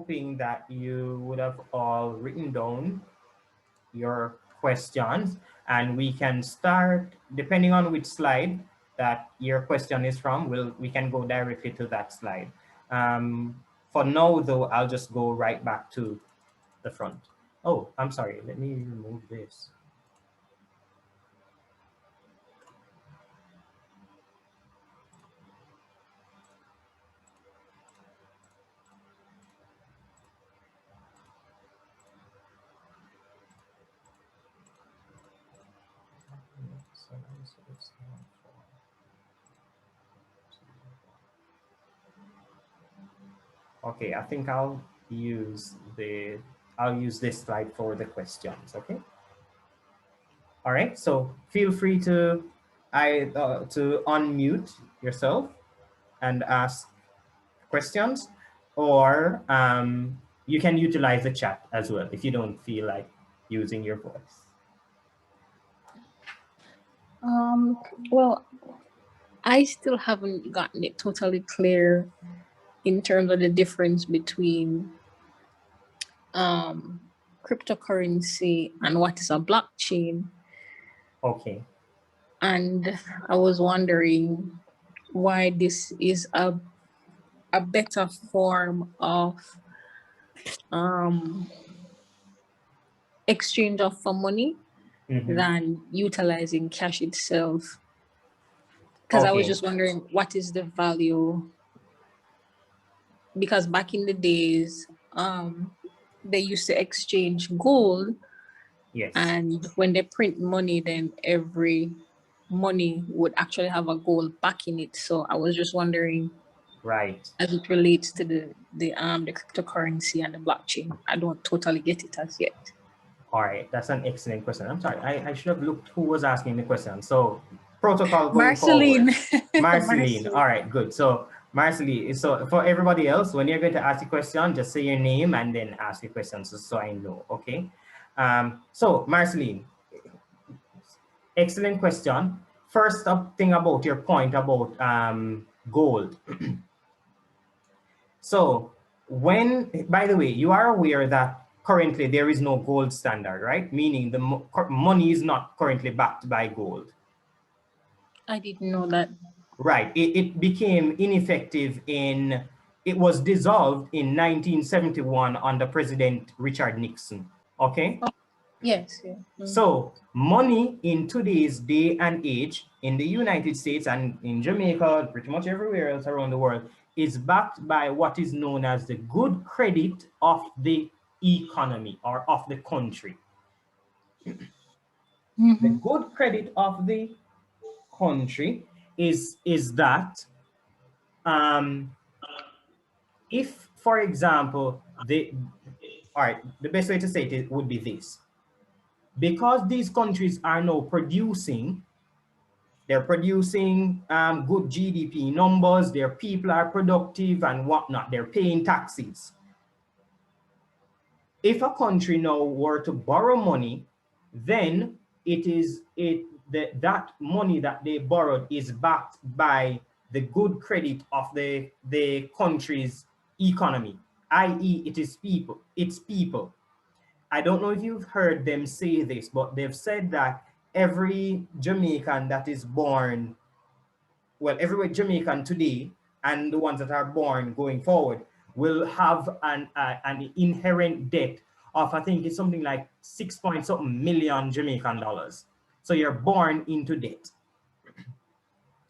hoping that you would have all written down your questions, and we can start, depending on which slide that your question is from, we can go directly to that slide. For now, though, I'll just go right back to the front. Oh, I'm sorry. Let me remove this. Okay, I think I'll use this slide for the questions. Okay. All right. So feel free to unmute yourself and ask questions, or you can utilize the chat as well if you don't feel like using your voice. Well, I still haven't gotten it totally clear in terms of the difference between cryptocurrency and what is a blockchain. Okay. And I was wondering why this is a better form of exchange for money than utilizing cash itself. Because I was just wondering, what is the value? Because back in the days, they used to exchange gold. Yes. And when they print money, then every money would actually have a gold back in it. So I was just wondering, right, as it relates to the cryptocurrency and the blockchain, I don't totally get it as yet. All right, that's an excellent question. I'm sorry, I should have looked who was asking the question. So protocol going Marceline. forward. Marceline. All right, good. So Marceline, so for everybody else, when you're going to ask a question, just say your name and then ask the question so I know, okay? So Marceline, excellent question. First thing about your point about gold. So by the way, you are aware that currently there is no gold standard, right? Meaning the money is not currently backed by gold. I didn't know that. Right, it became ineffective it was dissolved in 1971 under President Richard Nixon, okay? Oh, yes. Yeah. So money in today's day and age in the United States and in Jamaica, pretty much everywhere else around the world, is backed by what is known as the good credit of the economy or of the country. The good credit of the country is that if, for example, the best way to say it would be this. Because these countries are now producing, they're producing good GDP numbers, their people are productive and whatnot, they're paying taxes. If a country now were to borrow money, then that money that they borrowed is backed by the good credit of the country's economy, i.e. it's people. I don't know if you've heard them say this, but they've said that every Jamaican that is born, well, every Jamaican today and the ones that are born going forward will have an inherent debt of, I think it's something like 6-point-something million Jamaican dollars. So you're born into debt.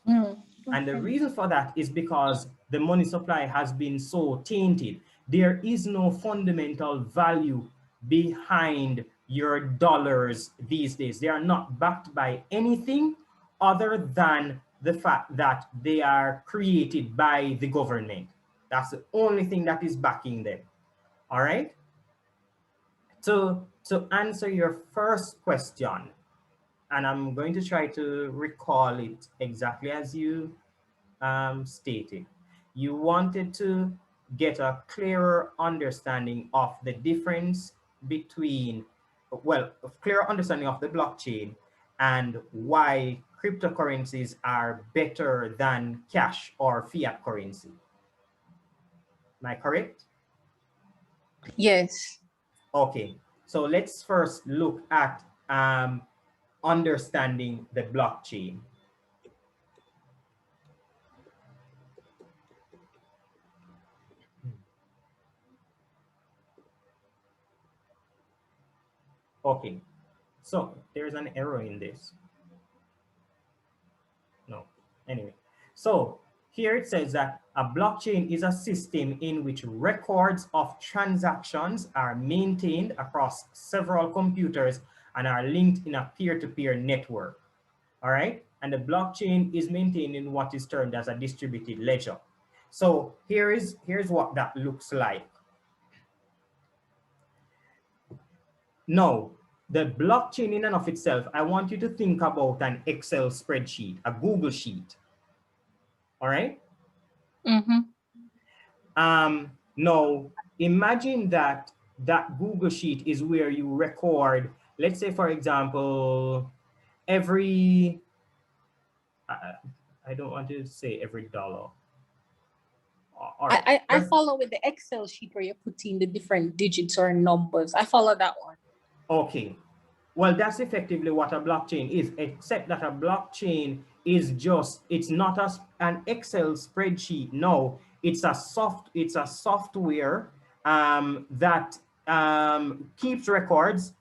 And the reason for that is because the money supply has been so tainted. There is no fundamental value behind your dollars these days. They are not backed by anything other than the fact that they are created by the government. That's the only thing that is backing them. All right? To answer your first question, and I'm going to try to recall it exactly as you stated. You wanted to get a clearer understanding of the difference between, well, a clearer understanding of the blockchain and why cryptocurrencies are better than cash or fiat currency. Am I correct? Yes. Okay, so let's first look at understanding the blockchain. Okay, so there's an error in this. No, anyway. So here it says that a blockchain is a system in which records of transactions are maintained across several computers and are linked in a peer-to-peer network. All right, and the blockchain is maintained in what is termed as a distributed ledger. So here's what that looks like. Now, the blockchain in and of itself, I want you to think about an Excel spreadsheet, a Google sheet. All right. Now, imagine that Google sheet is where you record, let's say, for example, every, I don't want to say every dollar. All right. I follow with the Excel sheet where you put in the different digits or numbers. I follow that one. Okay. Well, that's effectively what a blockchain is, except that a blockchain is just, it's not an Excel spreadsheet. No, it's a software that keeps records,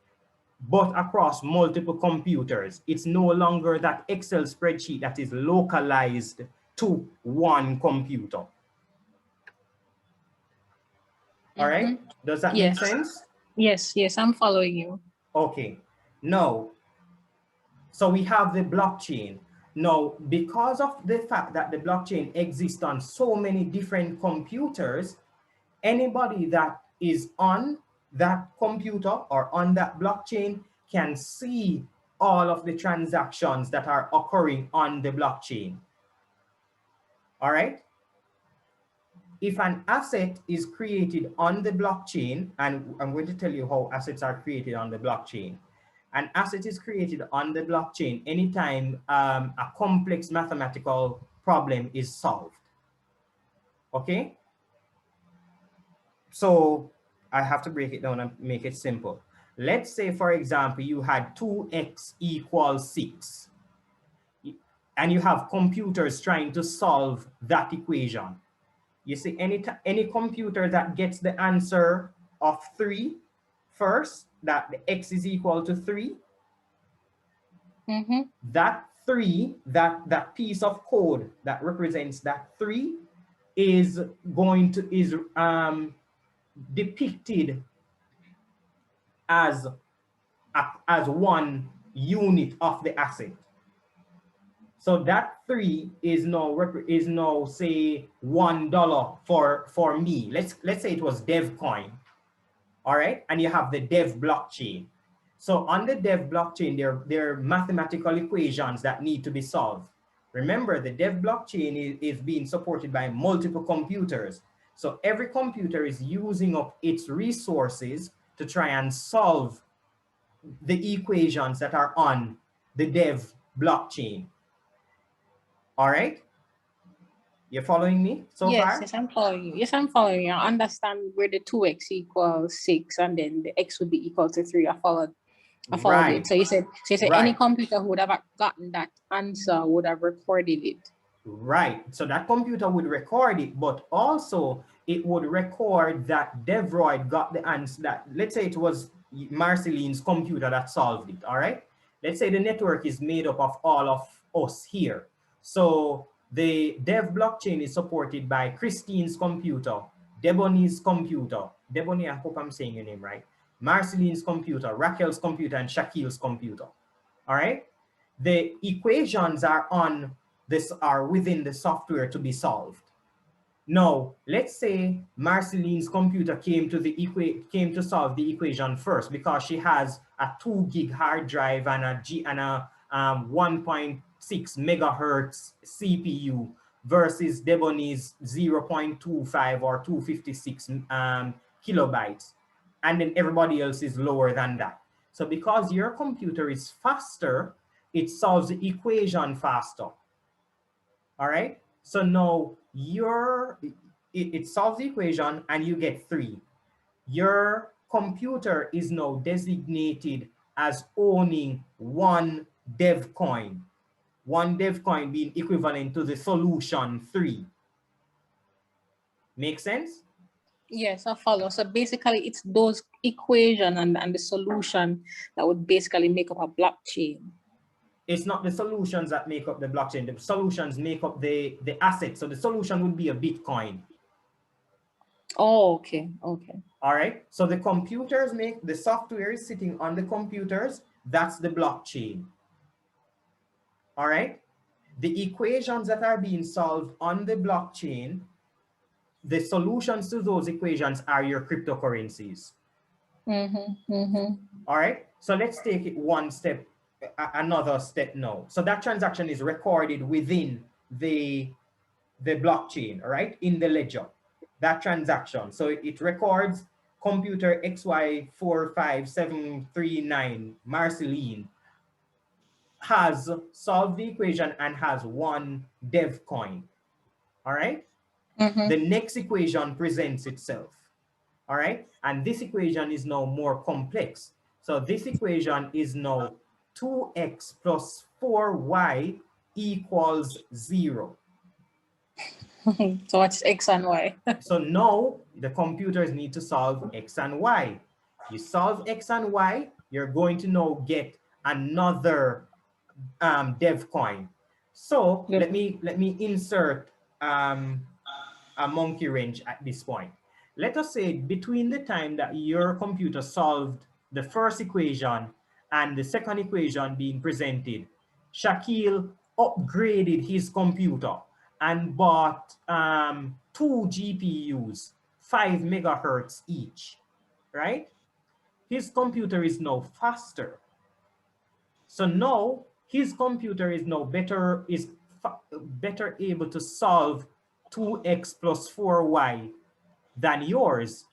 but across multiple computers. It's no longer that Excel spreadsheet that is localized to one computer. All right, does that make sense? Yes, I'm following you. Okay, now, so we have the blockchain. Now, because of the fact that the blockchain exists on so many different computers, anybody that is on that computer or on that blockchain can see all of the transactions that are occurring on the blockchain. All right? If an asset is created on the blockchain, and I'm going to tell you how assets are created on the blockchain. An asset is created on the blockchain anytime a complex mathematical problem is solved. Okay? So I have to break it down and make it simple. Let's say, for example, you had 2x equals 6, and you have computers trying to solve that equation. You see, any computer that gets the answer of 3 first, that the x is equal to 3, that 3, that piece of code that represents that 3 is depicted as one unit of the asset. So that 3 is now say $1 for me. Let's say it was Dev coin. All right, and you have the Dev blockchain. So on the Dev blockchain, there are mathematical equations that need to be solved. Remember, the Dev blockchain is being supported by multiple computers. So every computer is using up its resources to try and solve the equations that are on the Dev blockchain. All right? You're following me so far? Yes, I'm following you. Yes, I'm following you. I understand where the 2x equals 6 and then the x would be equal to 3. I followed Right. it. So you said Right. any computer who would have gotten that answer would have recorded it. Right. So that computer would record it, but also it would record that Devrhoid got the answer. That, let's say it was Marceline's computer that solved it. All right. Let's say the network is made up of all of us here. So the Dev blockchain is supported by Christine's computer, Debony's computer. Debony, I hope I'm saying your name right. Marceline's computer, Raquel's computer, and Shakil's computer. All right. The equations are within the software to be solved. Now, let's say Marceline's computer came to solve the equation first because she has a 2 gig hard drive and a 1.6 megahertz CPU versus Debony's 0.25 or 256 kilobytes, and then everybody else is lower than that. So because your computer is faster, it solves the equation faster. All right. So now it solves the equation and you get 3. your computer is now designated as owning one dev coin. One dev coin being equivalent to the solution 3. Make sense? Yes, I follow. So basically, it's those equation and the solution that would basically make up a blockchain. It's not the solutions that make up the blockchain. The solutions make up the asset. So the solution would be a Bitcoin. Oh, okay, okay. All right. So the computers make, the software is sitting on the computers. That's the blockchain. All right. The equations that are being solved on the blockchain, the solutions to those equations are your cryptocurrencies. All right. So let's take it one step, another step now. So that transaction is recorded within the blockchain, all right, in the ledger, that transaction. So it records computer XY45739 Marceline has solved the equation and has one dev coin. All right. The next equation presents itself. All right. And this equation is now more complex. So this equation is now 2x plus 4y equals 0. So what's X and Y? So now the computers need to solve X and Y. You solve X and Y, you're going to now get another dev coin. So Yep. let me insert a monkey wrench at this point. Let us say between the time that your computer solved the first equation and the second equation being presented, Shaquille upgraded his computer and bought 2 GPUs, 5 megahertz each, right? His computer is now faster. So now his computer is now better able to solve 2x plus 4y than yours.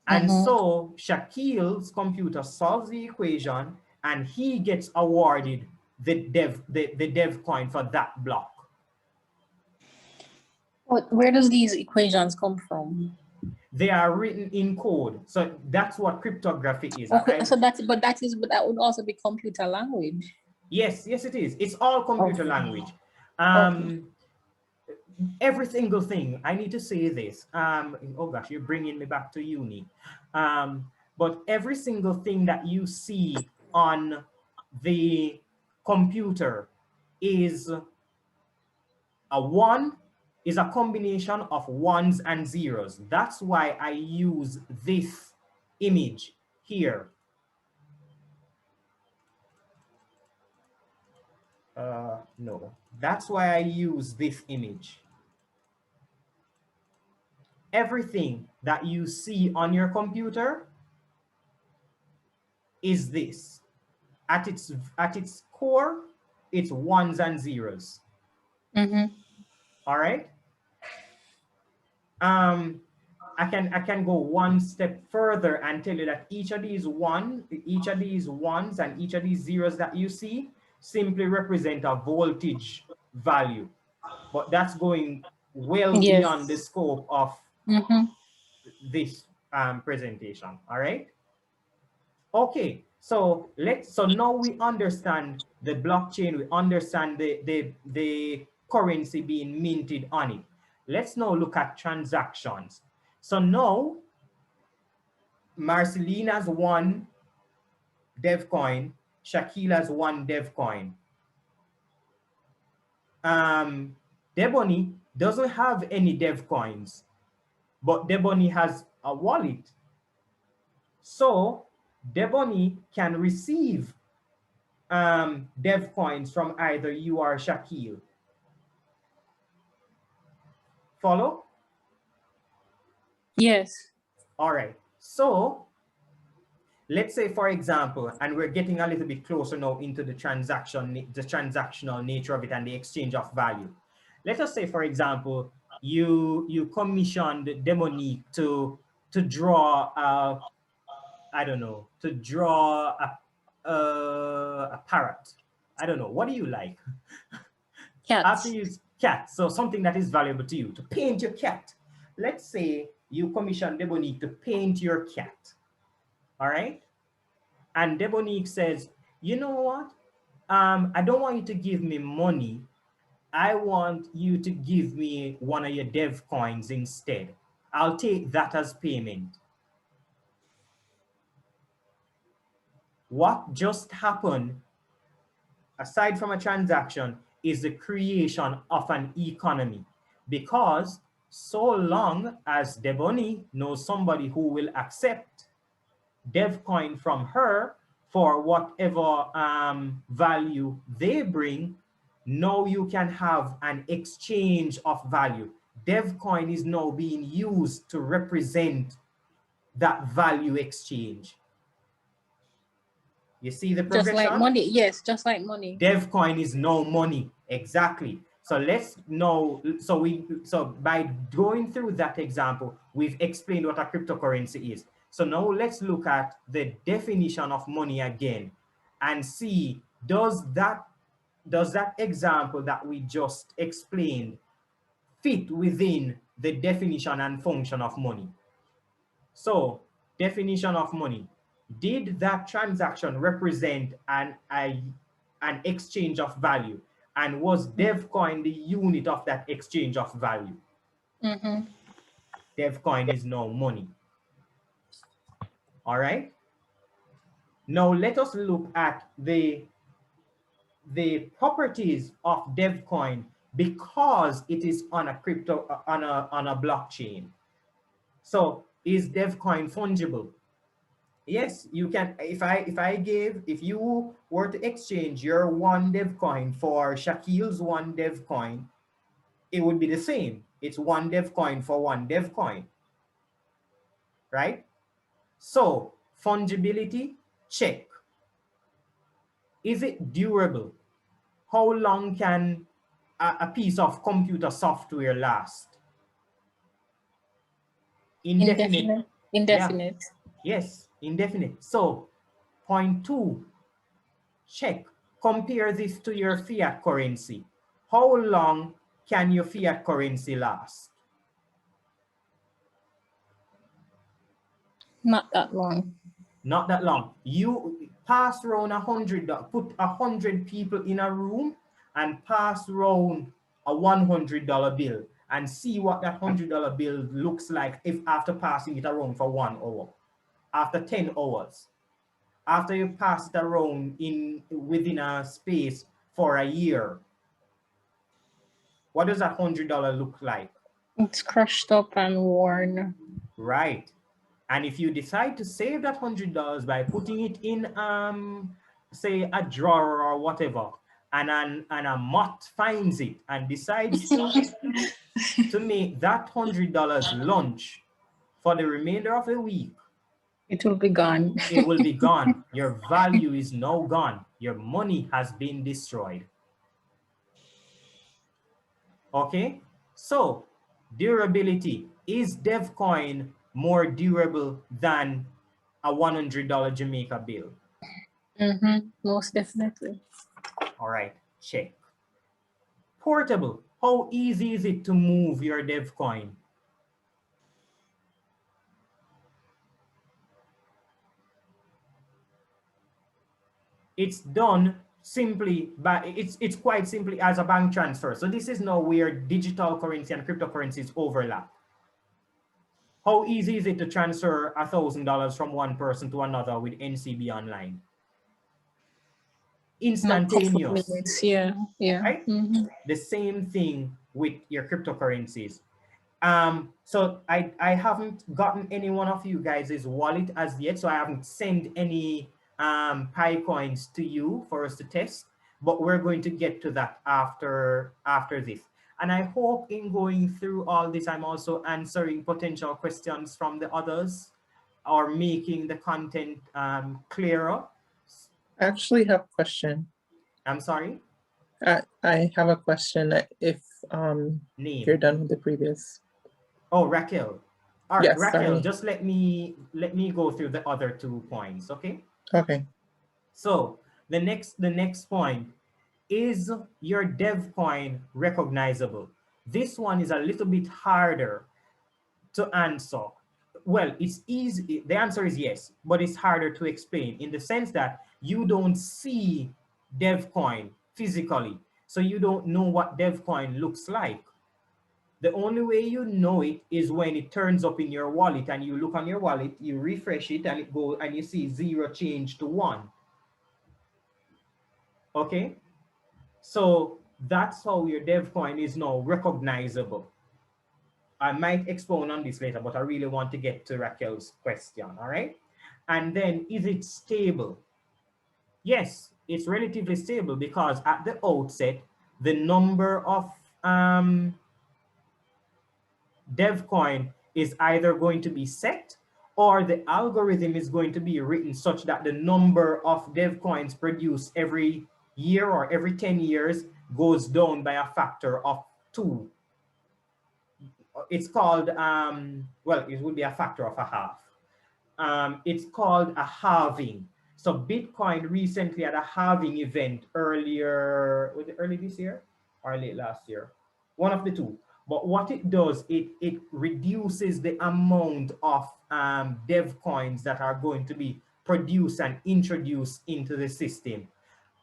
And so Shaquille's computer solves the equation and he gets awarded the dev coin for that block. Where does these equations come from? They are written in code. So that's what cryptography is. Okay, so that would also be computer language. Yes, yes, it is. It's all computer language. Okay. Every single thing, I need to say this. Oh gosh, you're bringing me back to uni. But every single thing that you see on the computer is a one, is a combination of ones and zeros. That's why I use this image here. No, that's why I use this image. Everything that you see on your computer is this. At its core, it's ones and zeros. All right. I can go one step further and tell you that each of these ones and each of these zeros that you see simply represent a voltage value, but that's going well beyond the scope of this presentation. All right. Okay, so now we understand the blockchain, we understand the currency being minted on it. Let's now look at transactions. So now Marceline has one dev coin, Shaquille has one dev coin. Debony doesn't have any dev coins, but Debony has a wallet. So Debony can receive dev coins from either you or Shaquille. Follow? Yes. All right. So let's say, for example, and we're getting a little bit closer now into the transactional nature of it and the exchange of value. Let us say, for example, you commissioned Demonique to draw I don't know, to draw a parrot. I don't know. What do you like? Cats. After you use cat, so something that is valuable to you, to paint your cat. Let's say you commission Debonique to paint your cat. All right? And Debonique says, you know what? I don't want you to give me money. I want you to give me one of your dev coins instead. I'll take that as payment. What just happened, aside from a transaction, is the creation of an economy. Because so long as Debony knows somebody who will accept DevCoin from her for whatever value they bring, now you can have an exchange of value. DevCoin is now being used to represent that value exchange. You see the progression? Just like money, yes, just like money. DevCoin is no money, exactly. So let's know, so by going through that example, we've explained what a cryptocurrency is. So now let's look at the definition of money again and see, does that example that we just explained fit within the definition and function of money? So, definition of money. Did that transaction represent an exchange of value? And was DevCoin the unit of that exchange of value? DevCoin is no money. All right. Now let us look at the properties of DevCoin because it is on a on a blockchain. So is DevCoin fungible? Yes, you can. If you were to exchange your one DevCoin for Shakil's one DevCoin, it would be the same. It's one DevCoin for one DevCoin, right? So fungibility, check. Is it durable? How long can a piece of computer software last? Indefinite. Indefinite. Yeah. Yes, indefinite. So point 2, check. Compare this to your fiat currency. How long can your fiat currency last? Not that long. Not that long. You pass around 100, put 100 people in a room and pass around a $100 bill and see what that $100 bill looks like if after passing it around for 1 hour, after 10 hours, after you pass it around within a space for a year. What does that $100 look like? It's crushed up and worn. Right. And if you decide to save that $100 by putting it in, say, a drawer or whatever, and a moth finds it and decides to make that $100 lunch for the remainder of the week, it will be gone. It will be gone. Your value is now gone. Your money has been destroyed. Okay, so durability. Is DevCoin more durable than a $100 Jamaica bill? Most definitely. All right, check. Portable. How easy is it to move your DevCoin? It's done simply by, it's quite simply as a bank transfer. So this is now where digital currency and cryptocurrencies overlap. How easy is it to transfer $1,000 from one person to another with NCB online? Instantaneous. Yeah. Right? The same thing with your cryptocurrencies. So I haven't gotten any one of you guys' wallet as yet, so I haven't sent any Pi coins to you for us to test, but we're going to get to that after this. And I hope in going through all this, I'm also answering potential questions from the others or making the content clearer. I actually have a question. I'm sorry? I have a question if you're done with the previous. Oh, Raquel. All right, yes, Raquel, sorry. just let me go through the other 2 points, okay? Okay. So the next point, is your DevCoin recognizable? This one is a little bit harder. to answer. Well, it's easy. The answer is yes, but it's harder to explain in the sense that you don't see DevCoin physically. So you don't know what DevCoin looks like. The only way you know it is when it turns up in your wallet and you look on your wallet, you refresh it and it goes and you see 0 change to 1. Okay? So that's how your DevCoin is now recognizable. I might expound on this later, but I really want to get to Raquel's question, all right? And then, is it stable? Yes, it's relatively stable because at the outset, the number of DevCoin is either going to be set or the algorithm is going to be written such that the number of DevCoins produced every year or every 10 years goes down by a factor of 2. It's called, well, it would be a factor of a half. It's called a halving. So Bitcoin recently had a halving event earlier, was it early this year or late last year? One of the two. But what it does, it reduces the amount of dev coins that are going to be produced and introduced into the system,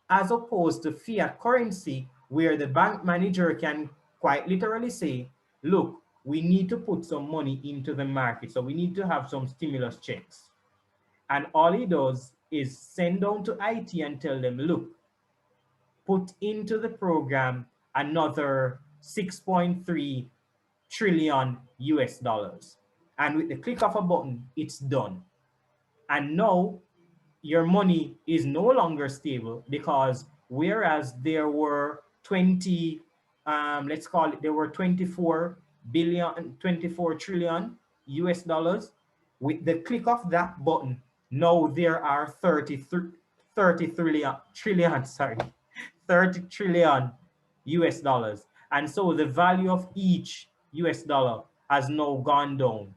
as opposed to fiat currency, where the bank manager can quite literally say, look, we need to put some money into the market, so we need to have some stimulus checks. And all he does is send down to IT and tell them, look, put into the program another 6.3 trillion US dollars. And with the click of a button, it's done. And now your money is no longer stable, because whereas there were 20, let's call it, there were 24 trillion US dollars, with the click of that button, now there are 30 trillion, sorry, 30 trillion US dollars. And so the value of each US dollar has now gone down.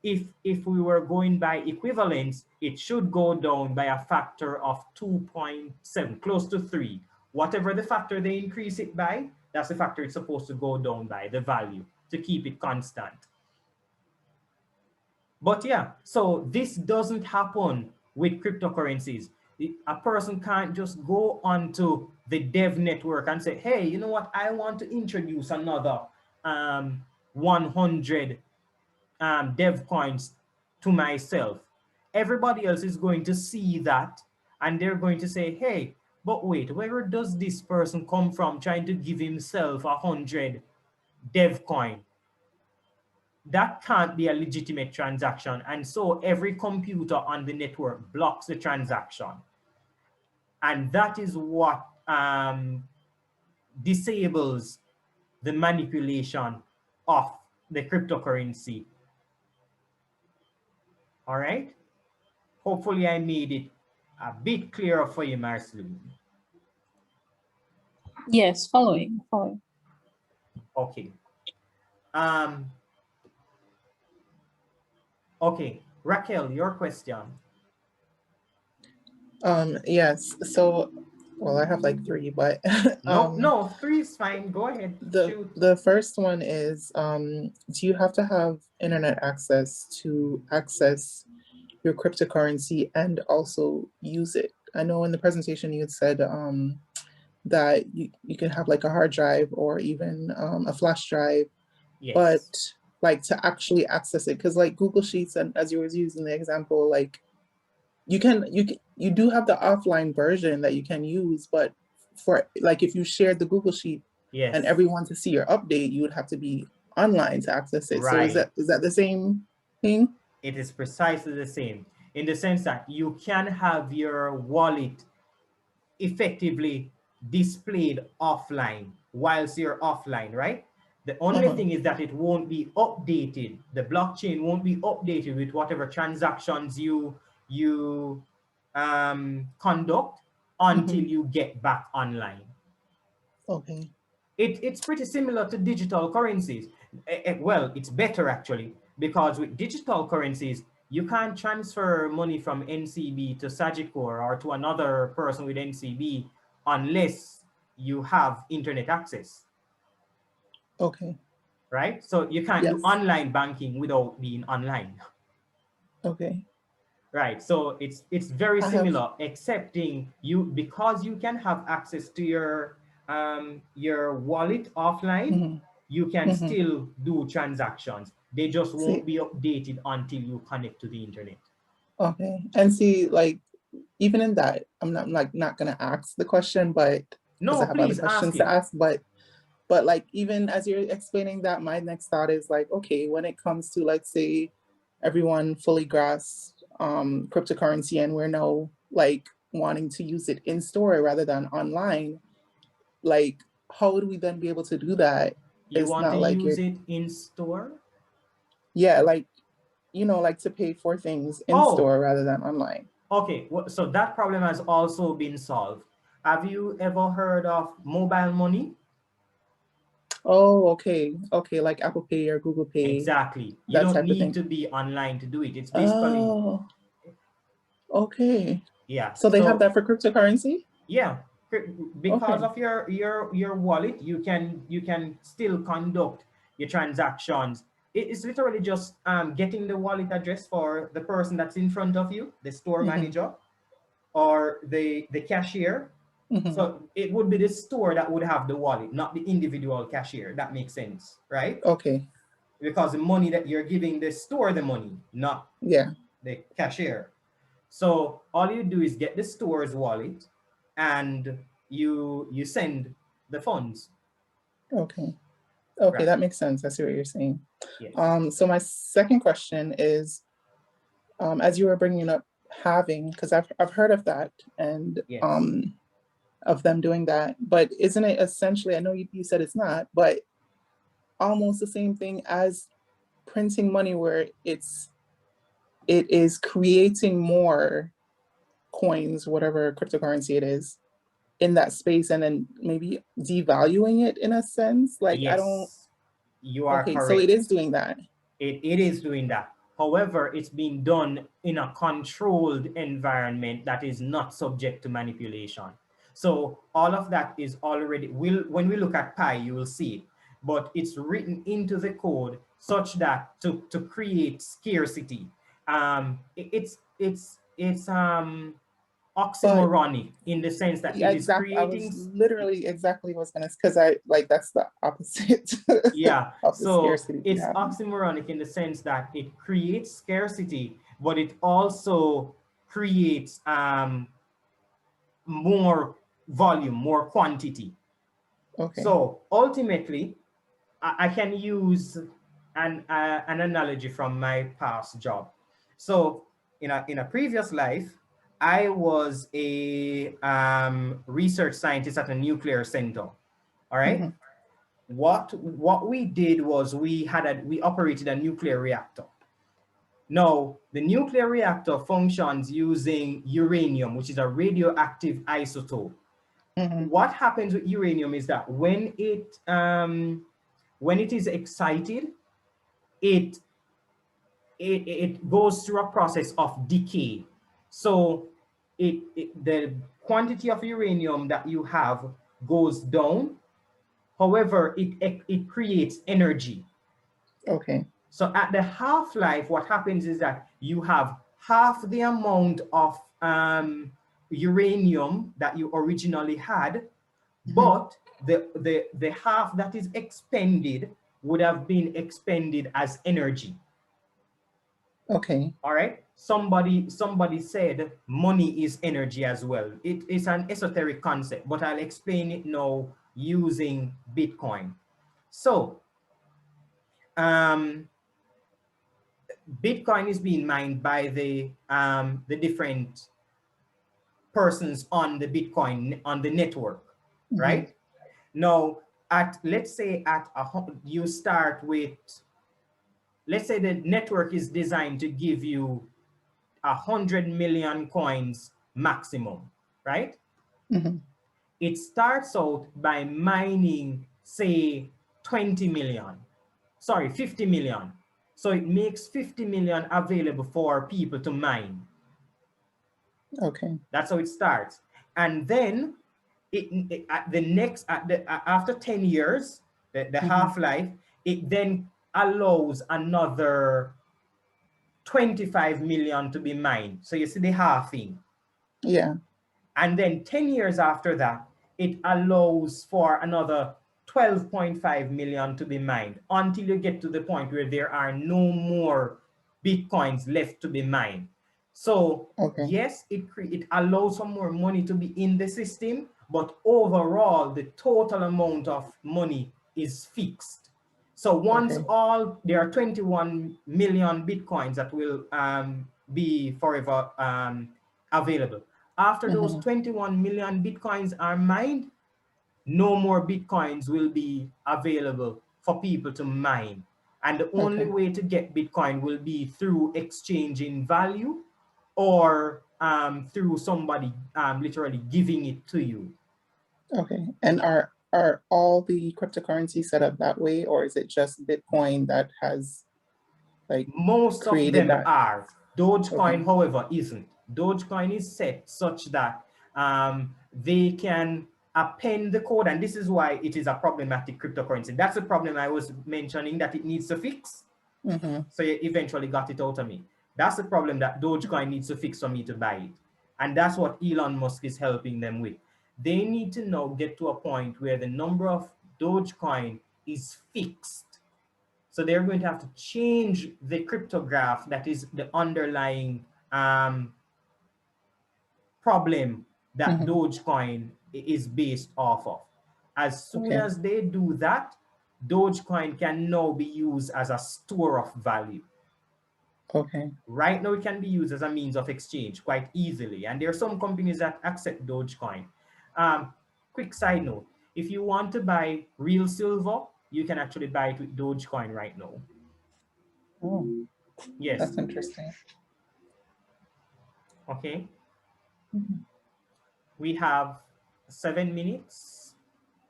If we were going by equivalence, it should go down by a factor of 2.7, close to 3. Whatever the factor they increase it by, that's the factor it's supposed to go down by, the value, to keep it constant. But yeah, so this doesn't happen with cryptocurrencies. A person can't just go onto the dev network and say, hey, you know what, I want to introduce another 100 dev coins to myself. Everybody else is going to see that and they're going to say, hey, but wait, where does this person come from trying to give himself 100 dev coin? That can't be a legitimate transaction. And so every computer on the network blocks the transaction. And that is what disables the manipulation of the cryptocurrency. All right? Hopefully I made it a bit clearer for you, Marcel. Yes, following. Okay. Okay, Raquel, your question. Yes, so, well, I have like 3, but no, 3 is fine. Go ahead. The first one is, do you have to have internet access to access your cryptocurrency and also use it? I know in the presentation you had said that you can have like a hard drive or even a flash drive, yes. But like to actually access it, because like Google Sheets, and as you was using the example, like you do have the offline version that you can use, but for like if you shared the Google Sheet, yes, and everyone to see your update, you would have to be online to access it. Right. So is that the same thing? It is precisely the same, in the sense that you can have your wallet effectively displayed offline whilst you're offline, right? The only thing is that it won't be updated. The blockchain won't be updated with whatever transactions you conduct until you get back online. Okay. It's pretty similar to digital currencies. Well, it's better actually, because with digital currencies, you can't transfer money from NCB to Sagicor or to another person with NCB unless you have internet access. Okay. right? So you can't do Yes. online banking without being online. Okay. Right, so it's very I have. similar, excepting you, because you can have access to your wallet offline, Mhm, you can mhm. still do transactions. They just won't See, be updated until you connect to the internet. okay. And see, like, even in that, I'm not gonna ask the question, but because No, I have other please ask questions to it. ask, but like even as you're explaining that, my next thought is like, okay, when it comes to, let's say, everyone fully grasps cryptocurrency and we're now like wanting to use it in store rather than online, like how would we then be able to do that? You It's want to not like use you're, it in store? yeah, like, like to pay for things in Oh, store rather than online. okay, so that problem has also been solved. Have you ever heard of mobile money? Oh, okay. Okay, like Apple Pay or Google Pay, Exactly, you that don't type of need thing. to be online to do it. It's basically, Oh, okay. yeah, So they have so that for cryptocurrency? yeah, because Okay. of your wallet, you can still conduct your transactions. It's literally just getting the wallet address for the person that's in front of you, the store Mm-hmm. manager or the cashier. Mm-hmm. So it would be the store that would have the wallet, not the individual cashier. That makes sense, right? Okay. Because the money that you're giving the store, the money, not Yeah. the cashier. So all you do is get the store's wallet and you send the funds. Okay. Okay, Right. that makes sense. I see what you're saying. Yes. So my second question is, as you were bringing up halving, because I've heard of that and Yes. of them doing that, but isn't it essentially, I know you said it's not, but almost the same thing as printing money where it is creating more coins, whatever cryptocurrency it is, in that space and then maybe devaluing it in a sense? Like, I don't, Yes. You are okay, so it is correct. doing that. It is doing that. However, it's being done in a controlled environment that is not subject to manipulation. So all of that is already, when we look at Pi, you will see it, but it's written into the code such that to create scarcity. It's But oxymoronic in the sense that yeah, it is exactly. I creating, was literally exactly was gonna, because I like that's the opposite yeah, of the so scarcity we it's have. oxymoronic in the sense that it creates scarcity, but it also creates more volume, more quantity. Okay. So ultimately, I can use an analogy from my past job. So in a previous life, I was a research scientist at a nuclear center. All right. Mm-hmm. What we did was we operated a nuclear reactor. Now, the nuclear reactor functions using uranium, which is a radioactive isotope. Mm-hmm. What happens with uranium is that when it is excited, it it goes through a process of decay. So the quantity of uranium that you have goes down. However, it creates energy. Okay. So at the half-life, what happens is that you have half the amount of uranium that you originally had, Mm-hmm. but the half that is expended would have been expended as energy. Okay. All right. Somebody said money is energy as well. It is an esoteric concept, but I'll explain it now using Bitcoin. So um, Bitcoin is being mined by the different persons on the Bitcoin on the network, Mm-hmm. right? Now, let's say you start with, let's say the network is designed to give you 100 million coins maximum, right? Mm-hmm. It starts out by mining, say, 20 million, sorry, 50 million. So it makes 50 million available for people to mine. Okay. That's how it starts. And then at the next, after 10 years, the Mm-hmm. half-life, it then allows another 25 million to be mined. So you see the halving. Yeah. And then 10 years after that, it allows for another 12.5 million to be mined until you get to the point where there are no more Bitcoins left to be mined. So Okay. yes, it allows for more money to be in the system, but overall, the total amount of money is fixed. So once Okay. there are 21 million Bitcoins that will be forever available. After those 21 million Bitcoins are mined, no more Bitcoins will be available for people to mine. And the only Okay. way to get Bitcoin will be through exchanging value or through somebody literally giving it to you. Okay. And are all the cryptocurrencies set up that way, or is it just Bitcoin that has like Most of created them that? are. Dogecoin, Okay. however, isn't. Dogecoin is set such that they can append the code, and this is why it is a problematic cryptocurrency. That's the problem I was mentioning that it needs to fix. So you eventually got it out of me. That's the problem that Dogecoin needs to fix for me to buy it. And that's what Elon Musk is helping them with. They need to now get to a point where the number of Dogecoin is fixed. So they're going to have to change the cryptograph that is the underlying problem that Dogecoin is based off of. As soon Okay. as they do that, Dogecoin can now be used as a store of value. Okay. Right now, it can be used as a means of exchange quite easily. And there are some companies that accept Dogecoin. Quick side note, if you want to buy real silver, you can actually buy it with Dogecoin right now. Oh, Yes. that's interesting. Okay. We have 7 minutes.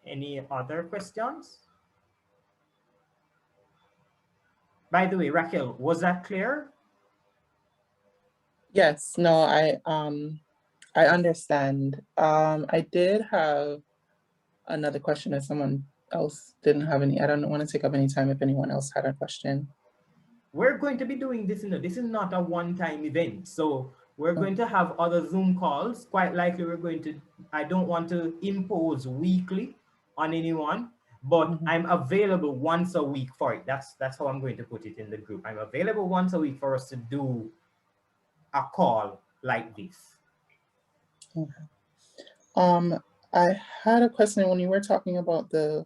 Any other questions? By the way, Raquel, was that clear? Yes. No, I understand. I did have another question if someone else didn't have any. I don't want to take up any time if anyone else had a question. We're going to be doing this, this is not a one-time event. So we're Oh. going to have other Zoom calls. Quite likely we're going to, I don't want to impose weekly on anyone, but I'm available once a week for it. That's how I'm going to put it in the group. I'm available once a week for us to do a call like this. Okay. I had a question when you were talking about the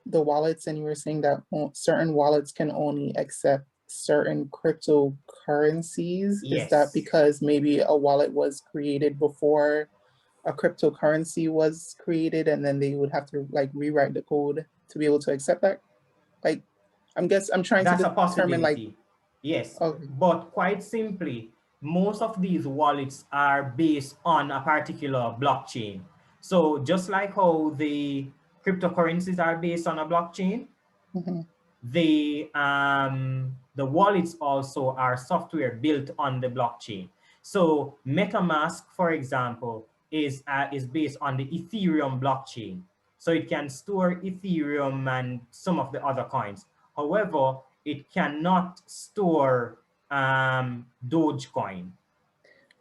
wallets, and you were saying that certain wallets can only accept certain cryptocurrencies. Is that Yes. because maybe a wallet was created before a cryptocurrency was created, and then they would have to like rewrite the code to be able to accept that? Like, I'm trying to That's a determine like, possibility. Yes. okay. But quite simply, most of these wallets are based on a particular blockchain. So just like how the cryptocurrencies are based on a blockchain, the wallets also are software built on the blockchain. So MetaMask, for example, is based on the Ethereum blockchain. So it can store Ethereum and some of the other coins. However, it cannot store Dogecoin.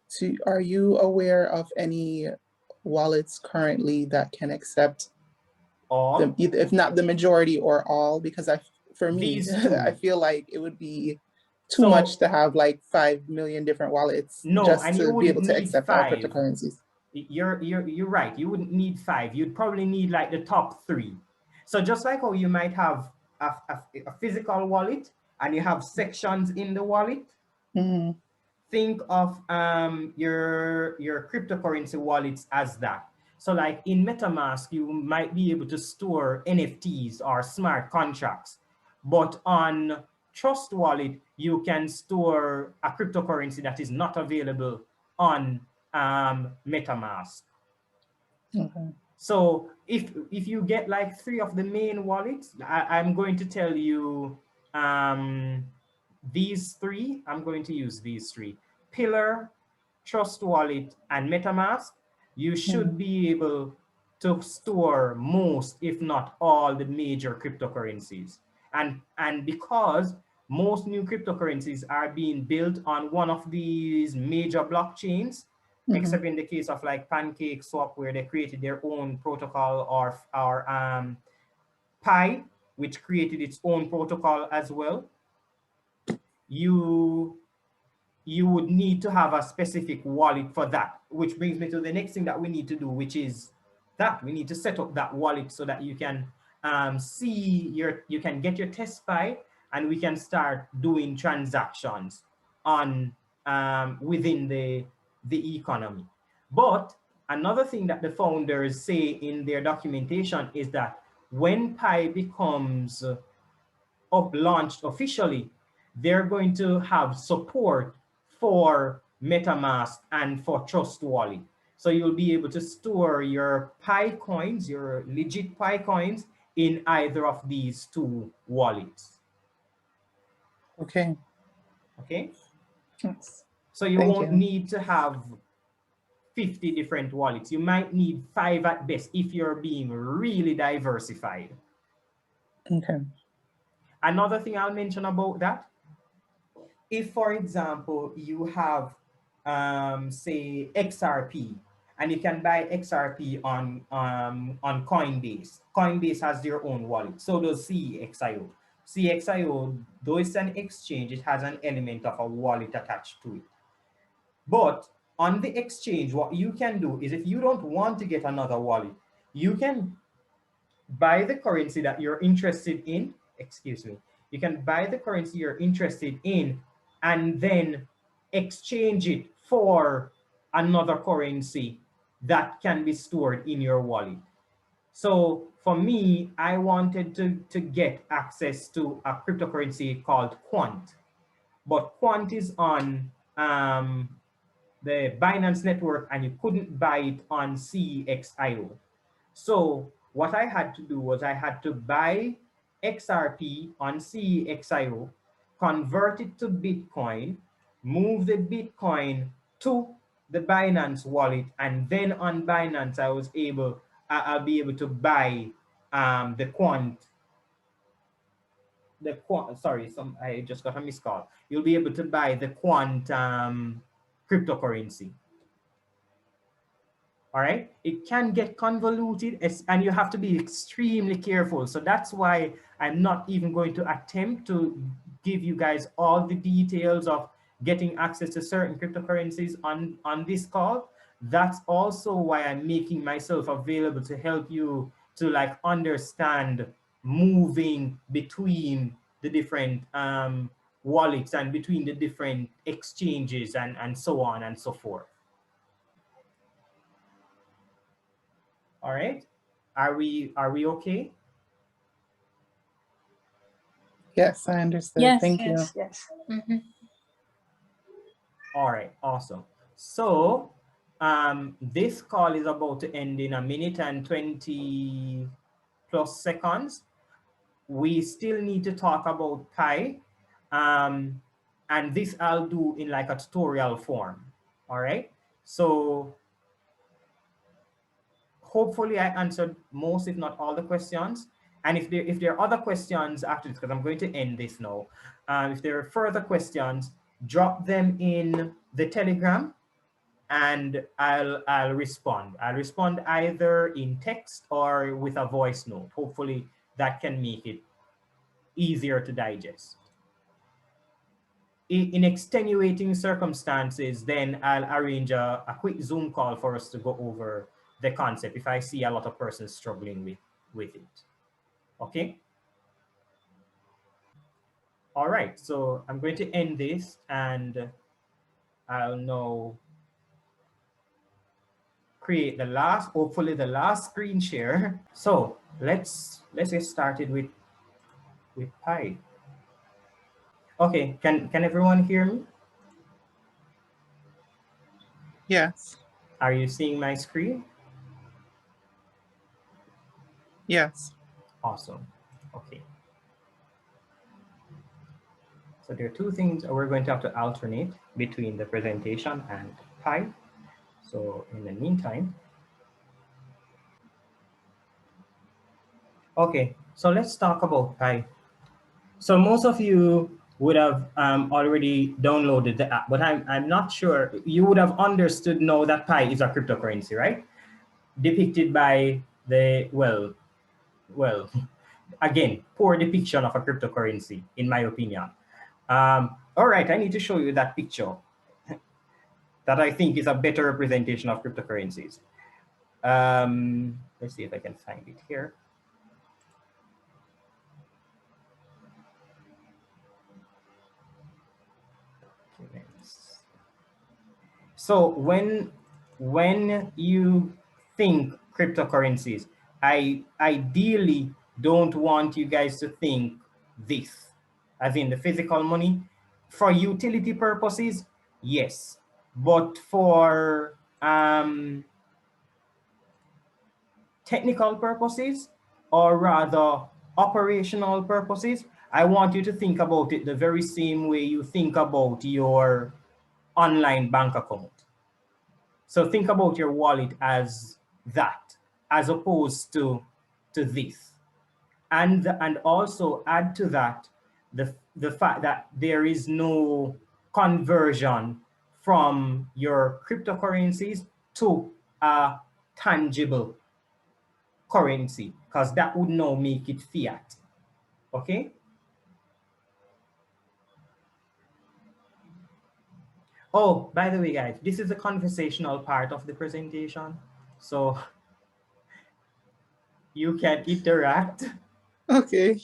So are you aware of any wallets currently that can accept them, All either, if not the majority or all? Because for me, these I two. feel like it would be too much So to have like 5 million different wallets no, just and you to be wouldn't able to need accept all 5. cryptocurrencies. You're right. You wouldn't need 5. You'd probably need like the top 3. So just like how you might have a physical wallet and you have sections in the wallet, think of your cryptocurrency wallets as that. So like in MetaMask, you might be able to store NFTs or smart contracts, but on Trust Wallet, you can store a cryptocurrency that is not available on MetaMask. So if you get like 3 of the main wallets, I'm going to tell you these 3. I'm going to use these 3: Pillar, Trust Wallet, and MetaMask. You should be able to store most, if not all, the major cryptocurrencies. And because most new cryptocurrencies are being built on one of these major blockchains, except in the case of like Pancake Swap, where they created their own protocol, or Pi, which created its own protocol as well, you would need to have a specific wallet for that, which brings me to the next thing that we need to do, which is that we need to set up that wallet so that you can you can get your test Pi, and we can start doing transactions on within the economy. But another thing that the founders say in their documentation is that when Pi becomes launched officially, they're going to have support for MetaMask and for Trust Wallet. So you'll be able to store your Pi coins, your legit Pi coins, in either of these two wallets. Okay. Okay? Yes. So you Thank won't you. need to have 50 different wallets. You might need 5 at best if you're being really diversified. Okay. Another thing I'll mention about that, if, for example, you have, say, XRP, and you can buy XRP on Coinbase. Coinbase has their own wallet. So does CXIO. CXIO, though it's an exchange, it has an element of a wallet attached to it. But on the exchange, what you can do is, if you don't want to get another wallet, you can buy the currency that you're interested in. Excuse me. You can buy the currency you're interested in and then exchange it for another currency that can be stored in your wallet. So for me, I wanted to get access to a cryptocurrency called Quant. But Quant is on the Binance network, and you couldn't buy it on CXIO. So what I had to do was I had to buy XRP on CXIO, convert it to Bitcoin, move the Bitcoin to the Binance wallet, and then on Binance I'll be able to buy the Quant. Sorry, I just got a missed call. You'll be able to buy the Quant cryptocurrency. All right, it can get convoluted, and you have to be extremely careful. So that's why I'm not even going to attempt to give you guys all the details of getting access to certain cryptocurrencies on this call. That's also why I'm making myself available to help you to like understand moving between the different wallets and between the different exchanges and so on and so forth. All right. Are we okay? Yes, I understood. Yes, Thank you. yes, yes. All right, awesome. So this call is about to end in 1 minute and 20 plus seconds. We still need to talk about Pi. And this I'll do in like a tutorial form. All right. So hopefully I answered most, if not all, the questions. And if there are other questions after this, because I'm going to end this now, if there are further questions, drop them in the Telegram, and I'll respond. I'll respond either in text or with a voice note. Hopefully that can make it easier to digest. In extenuating circumstances, then I'll arrange a quick Zoom call for us to go over the concept if I see a lot of persons struggling with it. Okay? All right, so I'm going to end this, and I'll now create the last, hopefully the last screen share. So let's get started with Pi. Okay, can everyone hear me? Yes. Are you seeing my screen? Yes. Awesome. Okay. So there are two things we're going to have to alternate between the presentation and Pi. So in the meantime, okay, so let's talk about Pi. So most of you would have already downloaded the app, but I'm not sure. You would have understood now that Pi is a cryptocurrency, right? Depicted by the, well, again, poor depiction of a cryptocurrency, in my opinion. All right, I need to show you that picture that I think is a better representation of cryptocurrencies. Let's see if I can find it here. So when you think cryptocurrencies, I ideally don't want you guys to think this, as in the physical money. For utility purposes, yes, but for technical purposes, or rather operational purposes, I want you to think about it the very same way you think about your online bank account. So think about your wallet as that, as opposed to this. And also add to that the fact that there is no conversion from your cryptocurrencies to a tangible currency, because that would now make it fiat. Okay? Oh, by the way, guys, this is the conversational part of the presentation. So you can interact. Okay.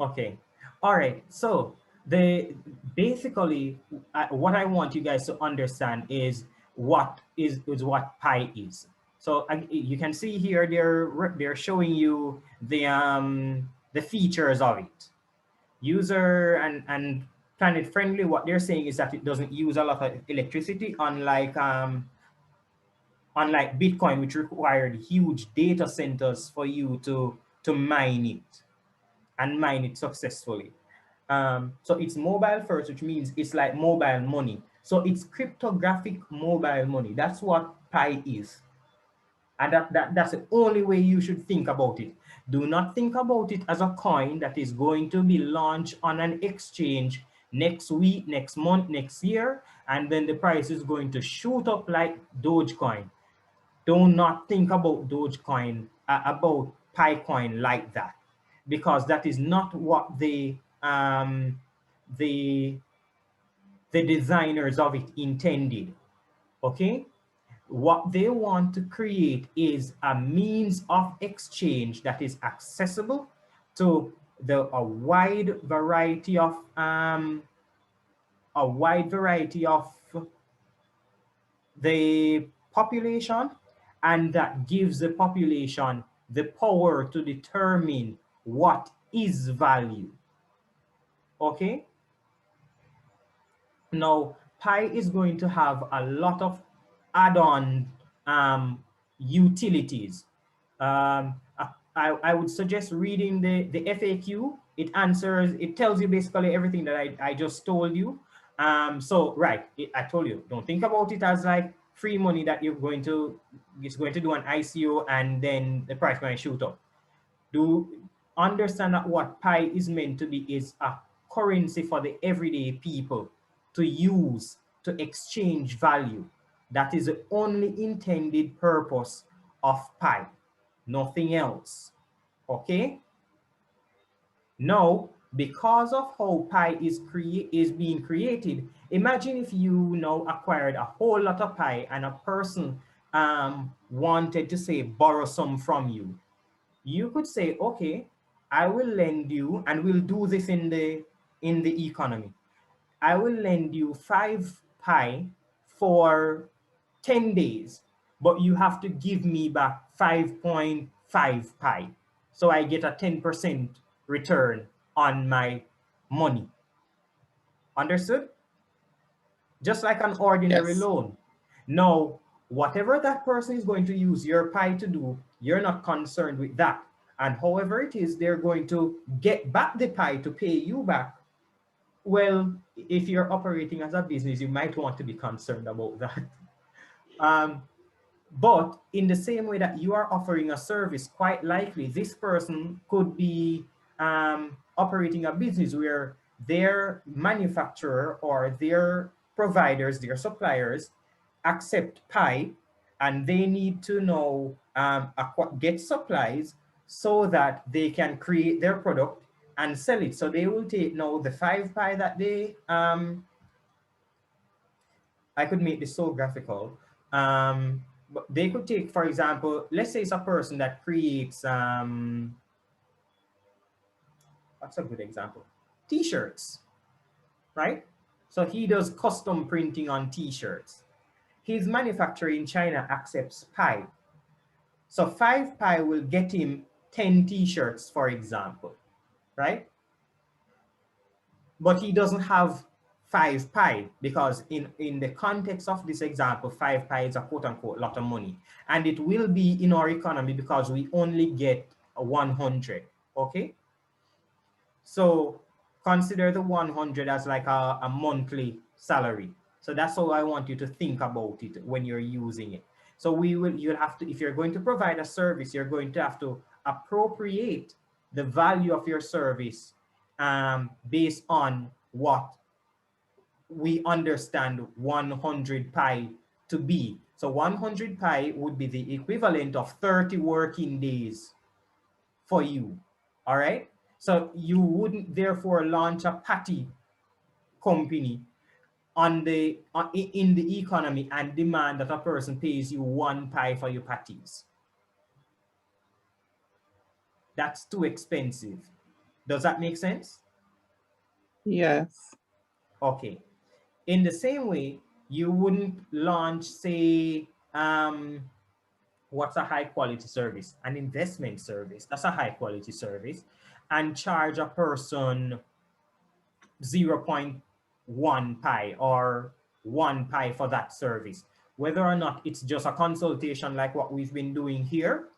Okay. All right. So basically what I want you guys to understand is what what Pi is. So you can see here they're showing you the features of it. User and planet friendly. What they're saying is that it doesn't use a lot of electricity, unlike Bitcoin, which required huge data centers for you to mine it and mine it successfully. So it's mobile first, which means it's like mobile money. So it's cryptographic mobile money. That's what Pi is. And that's the only way you should think about it. Do not think about it as a coin that is going to be launched on an exchange next week, next month, next year, and then the price is going to shoot up like Dogecoin. Do not think about Dogecoin, about Picoin like that, because that is not what the the designers of it intended. Okay, what they want to create is a means of exchange that is accessible to a wide variety of the population, and that gives the population the power to determine what is value. Okay? Now, Pi is going to have a lot of add-on utilities. I would suggest reading the FAQ. It tells you basically everything that I just told you. So, right, I told you, don't think about it as like free money that it's going to do an ICO and then the price going to shoot up. Do understand that what Pi is meant to be is a currency for the everyday people to use to exchange value. That is the only intended purpose of Pi, nothing else. Okay? Now, because of how Pi is being created, imagine if you now acquired a whole lot of Pi and a person wanted to say borrow some from you. You could say, okay, I will lend you, and we'll do this in the economy. I will lend you 5 Pi for 10 days, but you have to give me back 5.5 Pi. So I get a 10% return on my money. Understood? Just like an ordinary Yes. loan. Now, whatever that person is going to use your Pi to do, you're not concerned with that. And however it is, they're going to get back the Pi to pay you back. Well, if you're operating as a business, you might want to be concerned about that. But in the same way that you are offering a service, quite likely this person could be operating a business where their manufacturer or their providers, their suppliers accept Pi, and they need to know get supplies so that they can create their product and sell it. So they will take now the 5 Pi that they I could make this so graphical. But they could take, for example, let's say it's a person that creates what's a good example? T-shirts, right? So he does custom printing on T-shirts. His manufacturer in China accepts Pi. So 5 Pi will get him 10 T-shirts, for example, right? But he doesn't have 5 Pi because in the context of this example, 5 Pi is a quote unquote lot of money. And it will be in our economy because we only get 100, okay? So consider the 100 as like a monthly salary. So that's how I want you to think about it when you're using it. So you'll have to, if you're going to provide a service, you're going to have to appropriate the value of your service based on what we understand 100 Pi to be. So 100 Pi would be the equivalent of 30 working days for you, all right? So you wouldn't therefore launch a patty company in the economy and demand that a person pays you 1 Pi for your patties. That's too expensive. Does that make sense? Yes. Okay. In the same way, you wouldn't launch, say, what's a high quality service? An investment service. That's a high quality service, and charge a person 0.1 Pi or 1 Pi for that service, whether or not it's just a consultation like what we've been doing here.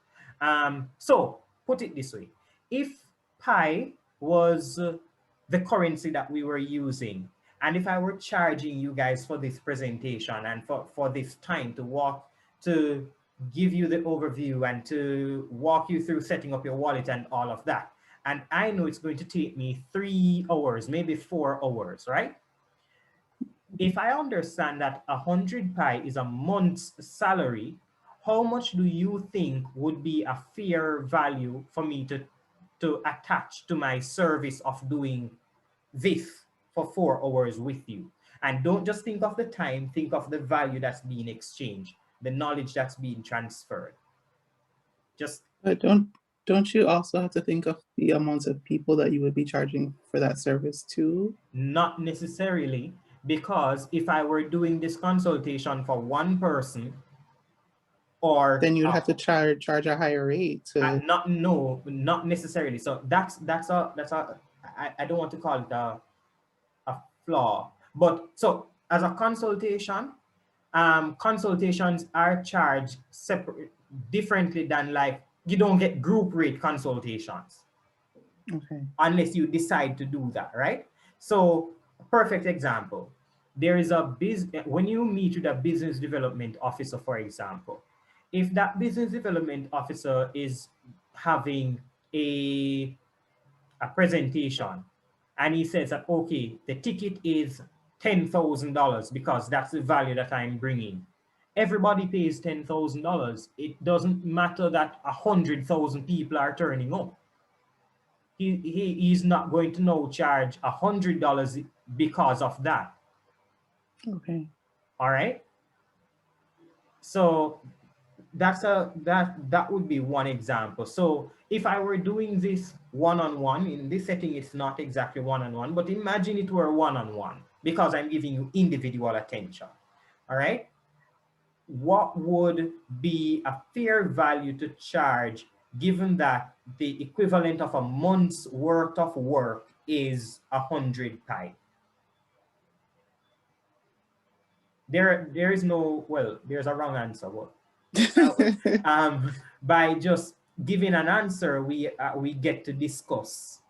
So put it this way, if Pi was the currency that we were using, and if I were charging you guys for this presentation and for this time to give you the overview and to walk you through setting up your wallet and all of that, and I know it's going to take me 3 hours, maybe 4 hours, right? If I understand that 100 Pi is a month's salary, how much do you think would be a fair value for me to attach to my service of doing this for 4 hours with you? And don't just think of the time, think of the value that's being exchanged, the knowledge that's being transferred. Just But don't you also have to think of the amounts of people that you would be charging for that service too? not necessarily, because if I were doing this consultation for one person, or Then you'd have to charge a higher rate to. not necessarily. So that's a I don't want to call it a flaw, but so as a consultation, consultations are charged separate differently than, like, you don't get group rate consultations. Okay. Unless you decide to do that, right? So, perfect example. There is when you meet with a business development officer, for example, if that business development officer is having a presentation and he says that, okay, the ticket is $10,000 because that's the value that I'm bringing. Everybody pays $10,000. It doesn't matter that 100,000 people are turning up. He's not going to now charge $100 because of that. Okay. All right. So that would be one example. So if I were doing this one-on-one, in this setting, it's not exactly one-on-one, but imagine it were one-on-one because I'm giving you individual attention. All right. What would be a fair value to charge, given that the equivalent of a month's worth of work is 100 Pi? There is no, well, there's a wrong answer. By just giving an answer, we get to discuss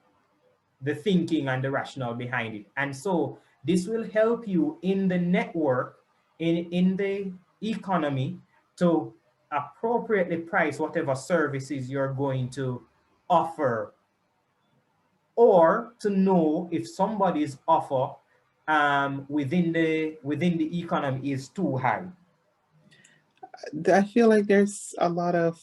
the thinking and the rationale behind it. And so this will help you in the network, in the economy, to appropriately price whatever services you're going to offer or to know if somebody's offer within the economy is too high? I feel like there's a lot of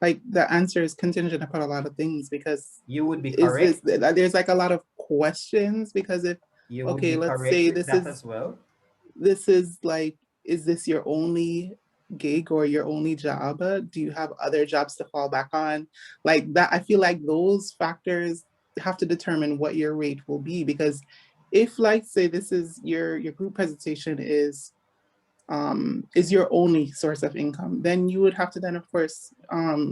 like the answer is contingent upon a lot of things, because You would be is correct. there's like a lot of questions, because if You would okay, be let's correct say with that as well. this is like, is this your only gig or your only job? Do you have other jobs to fall back on? Like that, I feel like those factors have to determine what your rate will be, because if, like, say this is your group presentation is your only source of income, then you would have to then, of course,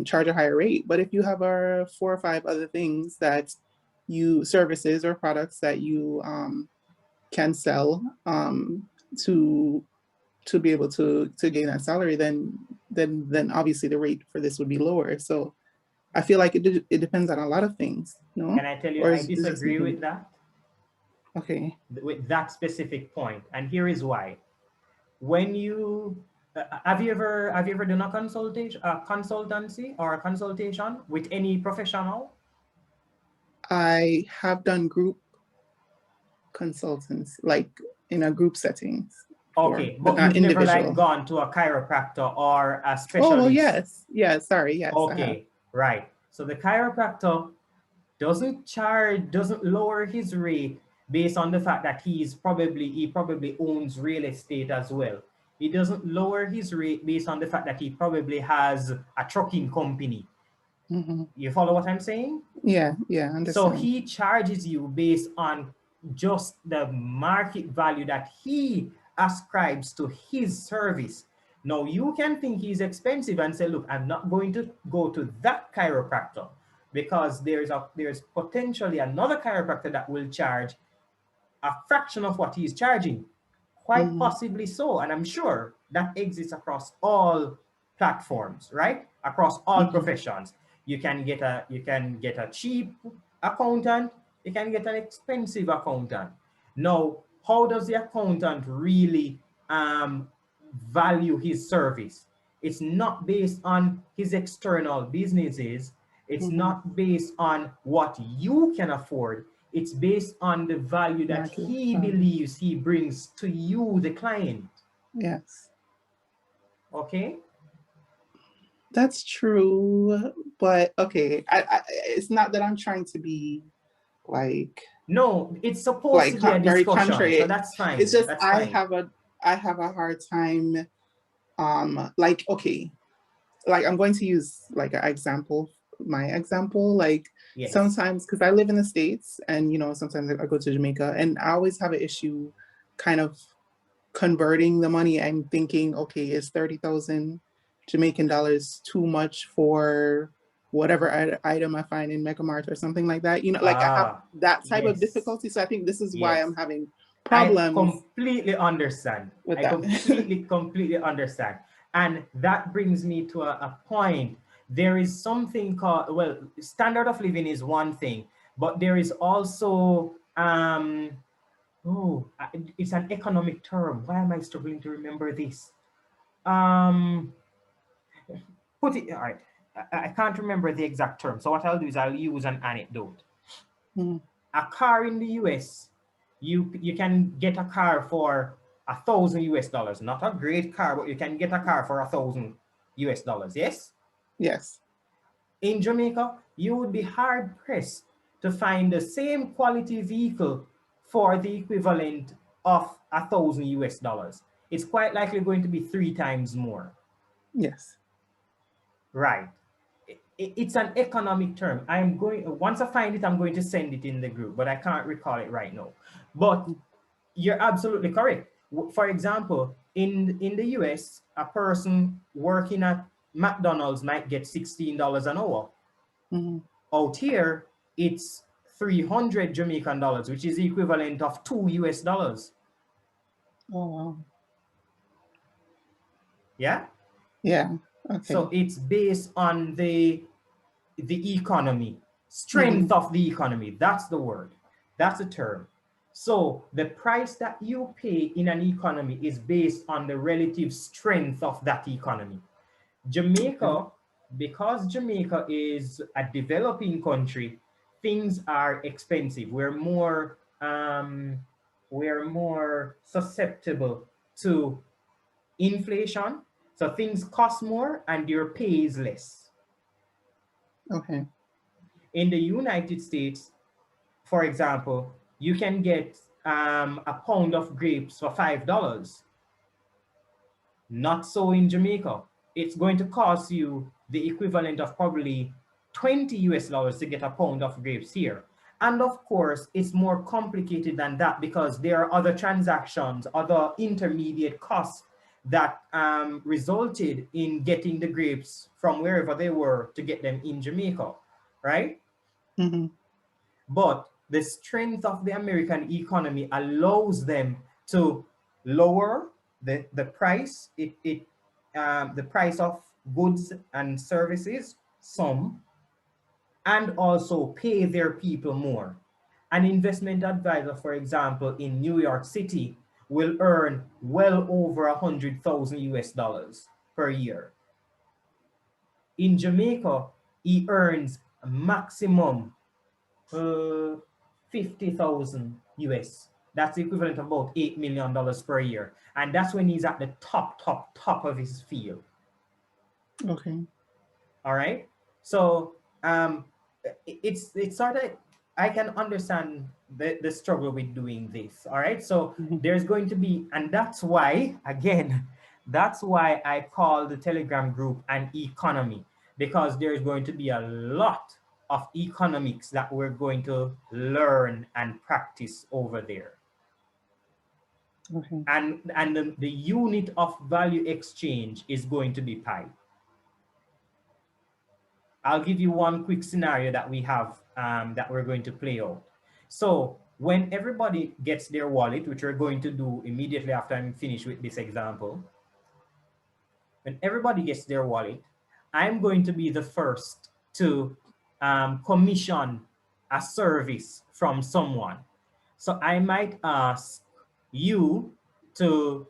charge a higher rate. But if you have 4 or 5 other things that you, services or products that you can sell to be able to gain that salary, then obviously the rate for this would be lower. So I feel like it depends on a lot of things, no? Can I tell you, Or I is just disagree with that, okay? with that specific point, and here is why. When you have you ever done a consultancy or a consultation with any professional? I have done group consultants, like in a group settings before, Okay, but but not you've never like individual. gone to a chiropractor or a Oh, well, specialist? yes. Yeah, sorry. Yes, I have. Okay, right. So the chiropractor doesn't lower his rate based on the fact that he probably owns real estate as well. He doesn't lower his rate based on the fact that he probably has a trucking company. Hmm. You follow what I'm saying? Yeah, yeah, I So understand. he charges you based on just the market value that he ascribes to his service. Now you can think he's expensive and say, look, I'm not going to go to that chiropractor because there's potentially another chiropractor that will charge a fraction of what he's charging. Quite Hmm. possibly so. And I'm sure that exists across all platforms, right? Across all Hmm. professions. You can get a cheap accountant, you can get an expensive accountant. Now, how does the accountant really value his service? It's not based on his external businesses. It's Hmm. not based on what you can afford. It's based on the value that Market he value. believes he brings to you, the client. Yes, Okay? that's true. But okay, it's not that I'm trying to be like No, it's supposed to be a very discussion, so contrary. that's It's fine. just That's fine. I have a hard time like, okay, like I'm going to use like an example, my example, like Yes. sometimes, because I live in the States, and sometimes I go to Jamaica, and I always have an issue kind of converting the money. I'm thinking, okay, is 30,000 Jamaican dollars too much for whatever item I find in Megamart or something like that? Like I have Ah, that type of yes. difficulty. So I think this is why Yes. I'm having I problems completely understand. with I that. completely understand. And that brings me to a point. There is something called, well, standard of living is one thing, but there is also, it's an economic term. Why am I struggling to remember this? Um, all right. I can't remember the exact term. So what I'll do is I'll use an anecdote. Mhm. A car in the US, you can get a car for $1,000 US. Not a great car, but you can get a car for $1,000 US. Yes. Yes. In Jamaica, you would be hard pressed to find the same quality vehicle for the equivalent of $1,000 US. It's quite likely going to be 3 times more. Yes. Right. It's an economic term. I'm going, once I find it, I'm going to send it in the group, but I can't recall it right now. But you're absolutely correct. For example, in the US, a person working at McDonald's might get $16 an hour. Mhm. Out here, it's 300 Jamaican dollars, which is the equivalent of $2 US. Oh, wow. Yeah. Yeah. So Okay. it's based on the economy, strength Mhm. of the economy. That's the word. That's the term. So the price that you pay in an economy is based on the relative strength of that economy. Okay. Jamaica, because Jamaica is a developing country, things are expensive. We're more susceptible to inflation. So things cost more and your pay is less. Okay. In the United States, for example, you can get a pound of grapes for $5. Not so in Jamaica. It's going to cost you the equivalent of probably 20 US dollars to get a pound of grapes here. And of course, it's more complicated than that because there are other transactions, other intermediate costs that resulted in getting the grapes from wherever they were to get them in Jamaica, right? Mm-hmm. But the strength of the American economy allows them to lower the price, the price of goods and services, some, and also pay their people more. An investment advisor, for example, in New York City will earn well over 100,000 US dollars per year. In Jamaica, he earns a maximum 50,000 US. That's the equivalent of about $8 million per year. And that's when he's at the top of his field. Okay. All right. So it's sort of, I can understand the struggle with doing this. All right. So Mm-hmm. there's going to be, and that's why, again, that's why I call the Telegram group an economy, because there's going to be a lot of economics that we're going to learn and practice over there. Okay. And the unit of value exchange is going to be Pi. I'll give you one quick scenario that we have that we're going to play out. So when everybody gets their wallet, which we're going to do immediately after I'm finished with this example, when everybody gets their wallet, I'm going to be the first to commission a service from someone. So I might ask you to,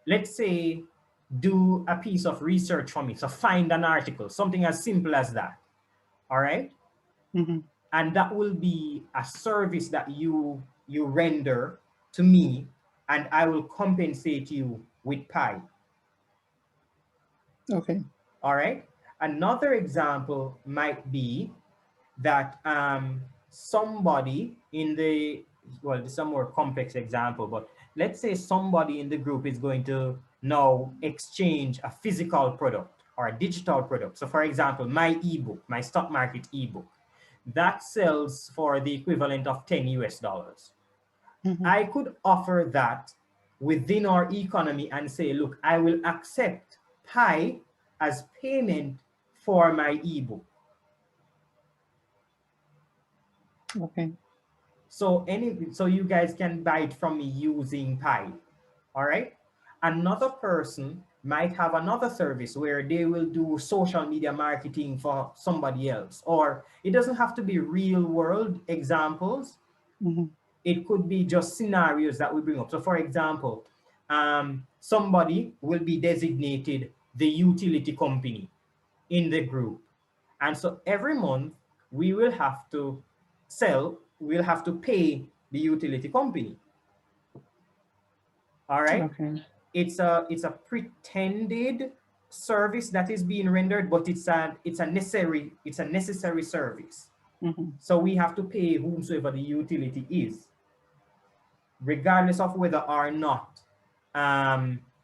let's say, do a piece of research for me. So find an article, something as simple as that. All right. Mm-hmm. And that will be a service that you render to me, and I will compensate you with Pi. Okay. All right. Another example might be that somebody in the, well, this is a more complex example, but let's say somebody in the group is going to now exchange a physical product or a digital product. So for example, my ebook, my stock market ebook, that sells for the equivalent of 10 US dollars. Mm-hmm. I could offer that within our economy and say, look, I will accept Pi as payment for my ebook. Okay. So you guys can buy it from me using Pi. All right. Another person might have another service where they will do social media marketing for somebody else, or it doesn't have to be real world examples. Mm-hmm. It could be just scenarios that we bring up. So for example, somebody will be designated the utility company in the group. And so every month we will have to we'll have to pay the utility company. All right. Okay. It's a pretended service that is being rendered, but it's a necessary service. Mm-hmm. So we have to pay whomsoever the utility is, regardless of whether or not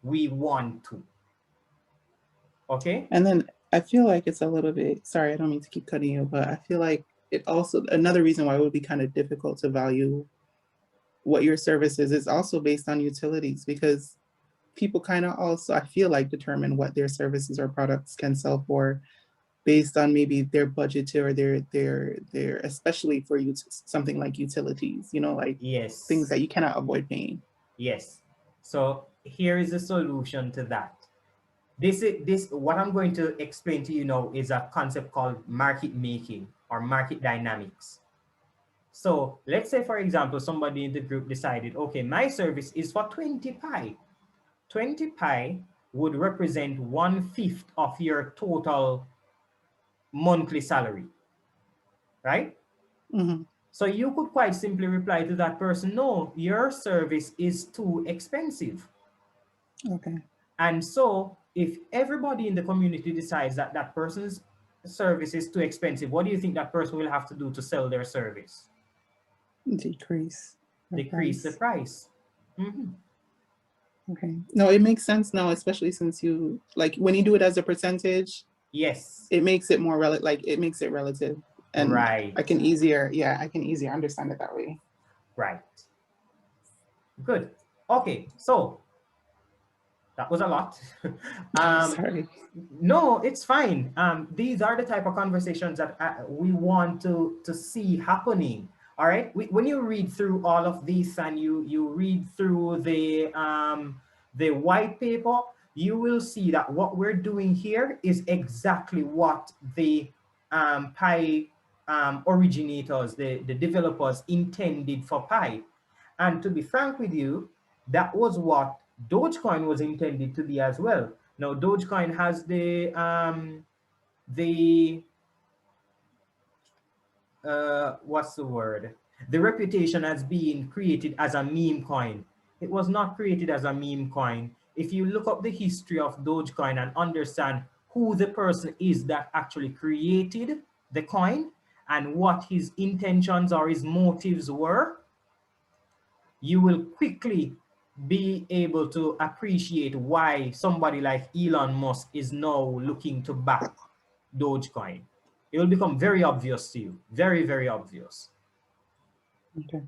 we want to. Okay. And then I feel like it's a little bit, sorry, I don't mean to keep cutting you, but I feel like it also, another reason why it would be kind of difficult to value what your service is also based on utilities, because people kind of also, I feel like, determine what their services or products can sell for based on maybe their budget or their especially for you something like utilities, you know, like Yes. things that you cannot avoid paying. Yes. So here is a solution to that. This what I'm going to explain to you now is a concept called market making or market dynamics. So let's say, for example, somebody in the group decided, okay, my service is for 20 Pi. 20 Pi would represent 1/5 of your total monthly salary. right? So you could quite simply reply to that person, no, your service is too expensive. Okay. And so if everybody in the community decides that that person's service is too expensive, what do you think that person will have to do to sell their service? Decrease the Decrease the price. price. Mm-hmm. Okay. No, it makes sense now, especially since you, like, when you do it as a percentage, Yes. it makes it more relative, like, it makes it relative. And Right. I can easier understand it that way. Right. Good. Okay, so that was a lot. Sorry. No, it's fine. These are the type of conversations that we want to see happening. All right. When you read through all of this and you read through the white paper, you will see that what we're doing here is exactly what the Pi originators, the developers intended for Pi. And to be frank with you, that was what Dogecoin was intended to be as well. Now, Dogecoin has the what's the word? The reputation as being created as a meme coin. It was not created as a meme coin. If you look up the history of Dogecoin and understand who the person is that actually created the coin and what his intentions or his motives were, you will quickly be able to appreciate why somebody like Elon Musk is now looking to back Dogecoin. It will become very obvious to you. Very, very obvious. Okay.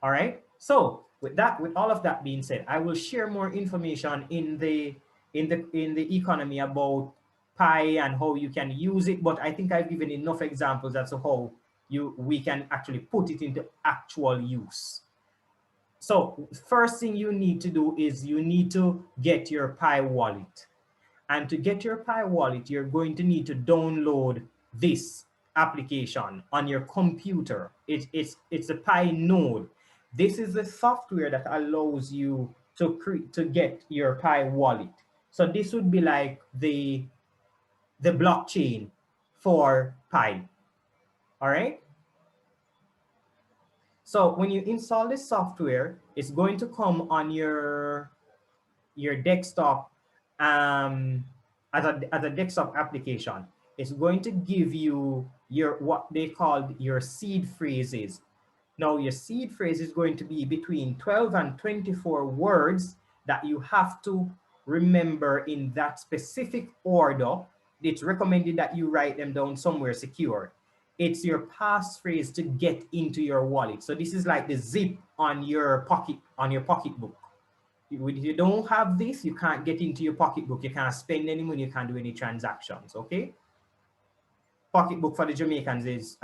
All right. So with all of that being said, I will share more information in the economy about Pi and how you can use it. But I think I've given enough examples as to how we can actually put it into actual use. So first thing you need to do is you need to get your Pi wallet. And to get your Pi wallet, you're going to need to download this application on your computer. It's a Pi node. This is the software that allows you to get your Pi wallet. So this would be like the blockchain for Pi. All right. So when you install this software, it's going to come on your desktop as a desktop application. It's going to give you your what they call your seed phrases. Now your seed phrase is going to be between 12 and 24 words that you have to remember in that specific order. It's recommended that you write them down somewhere secure. It's your passphrase to get into your wallet. So this is like the zip on your pocketbook. If you don't have this, you can't get into your pocketbook. You can't spend any money. You can't do any transactions. Okay. Pocketbook for the Jamaicans is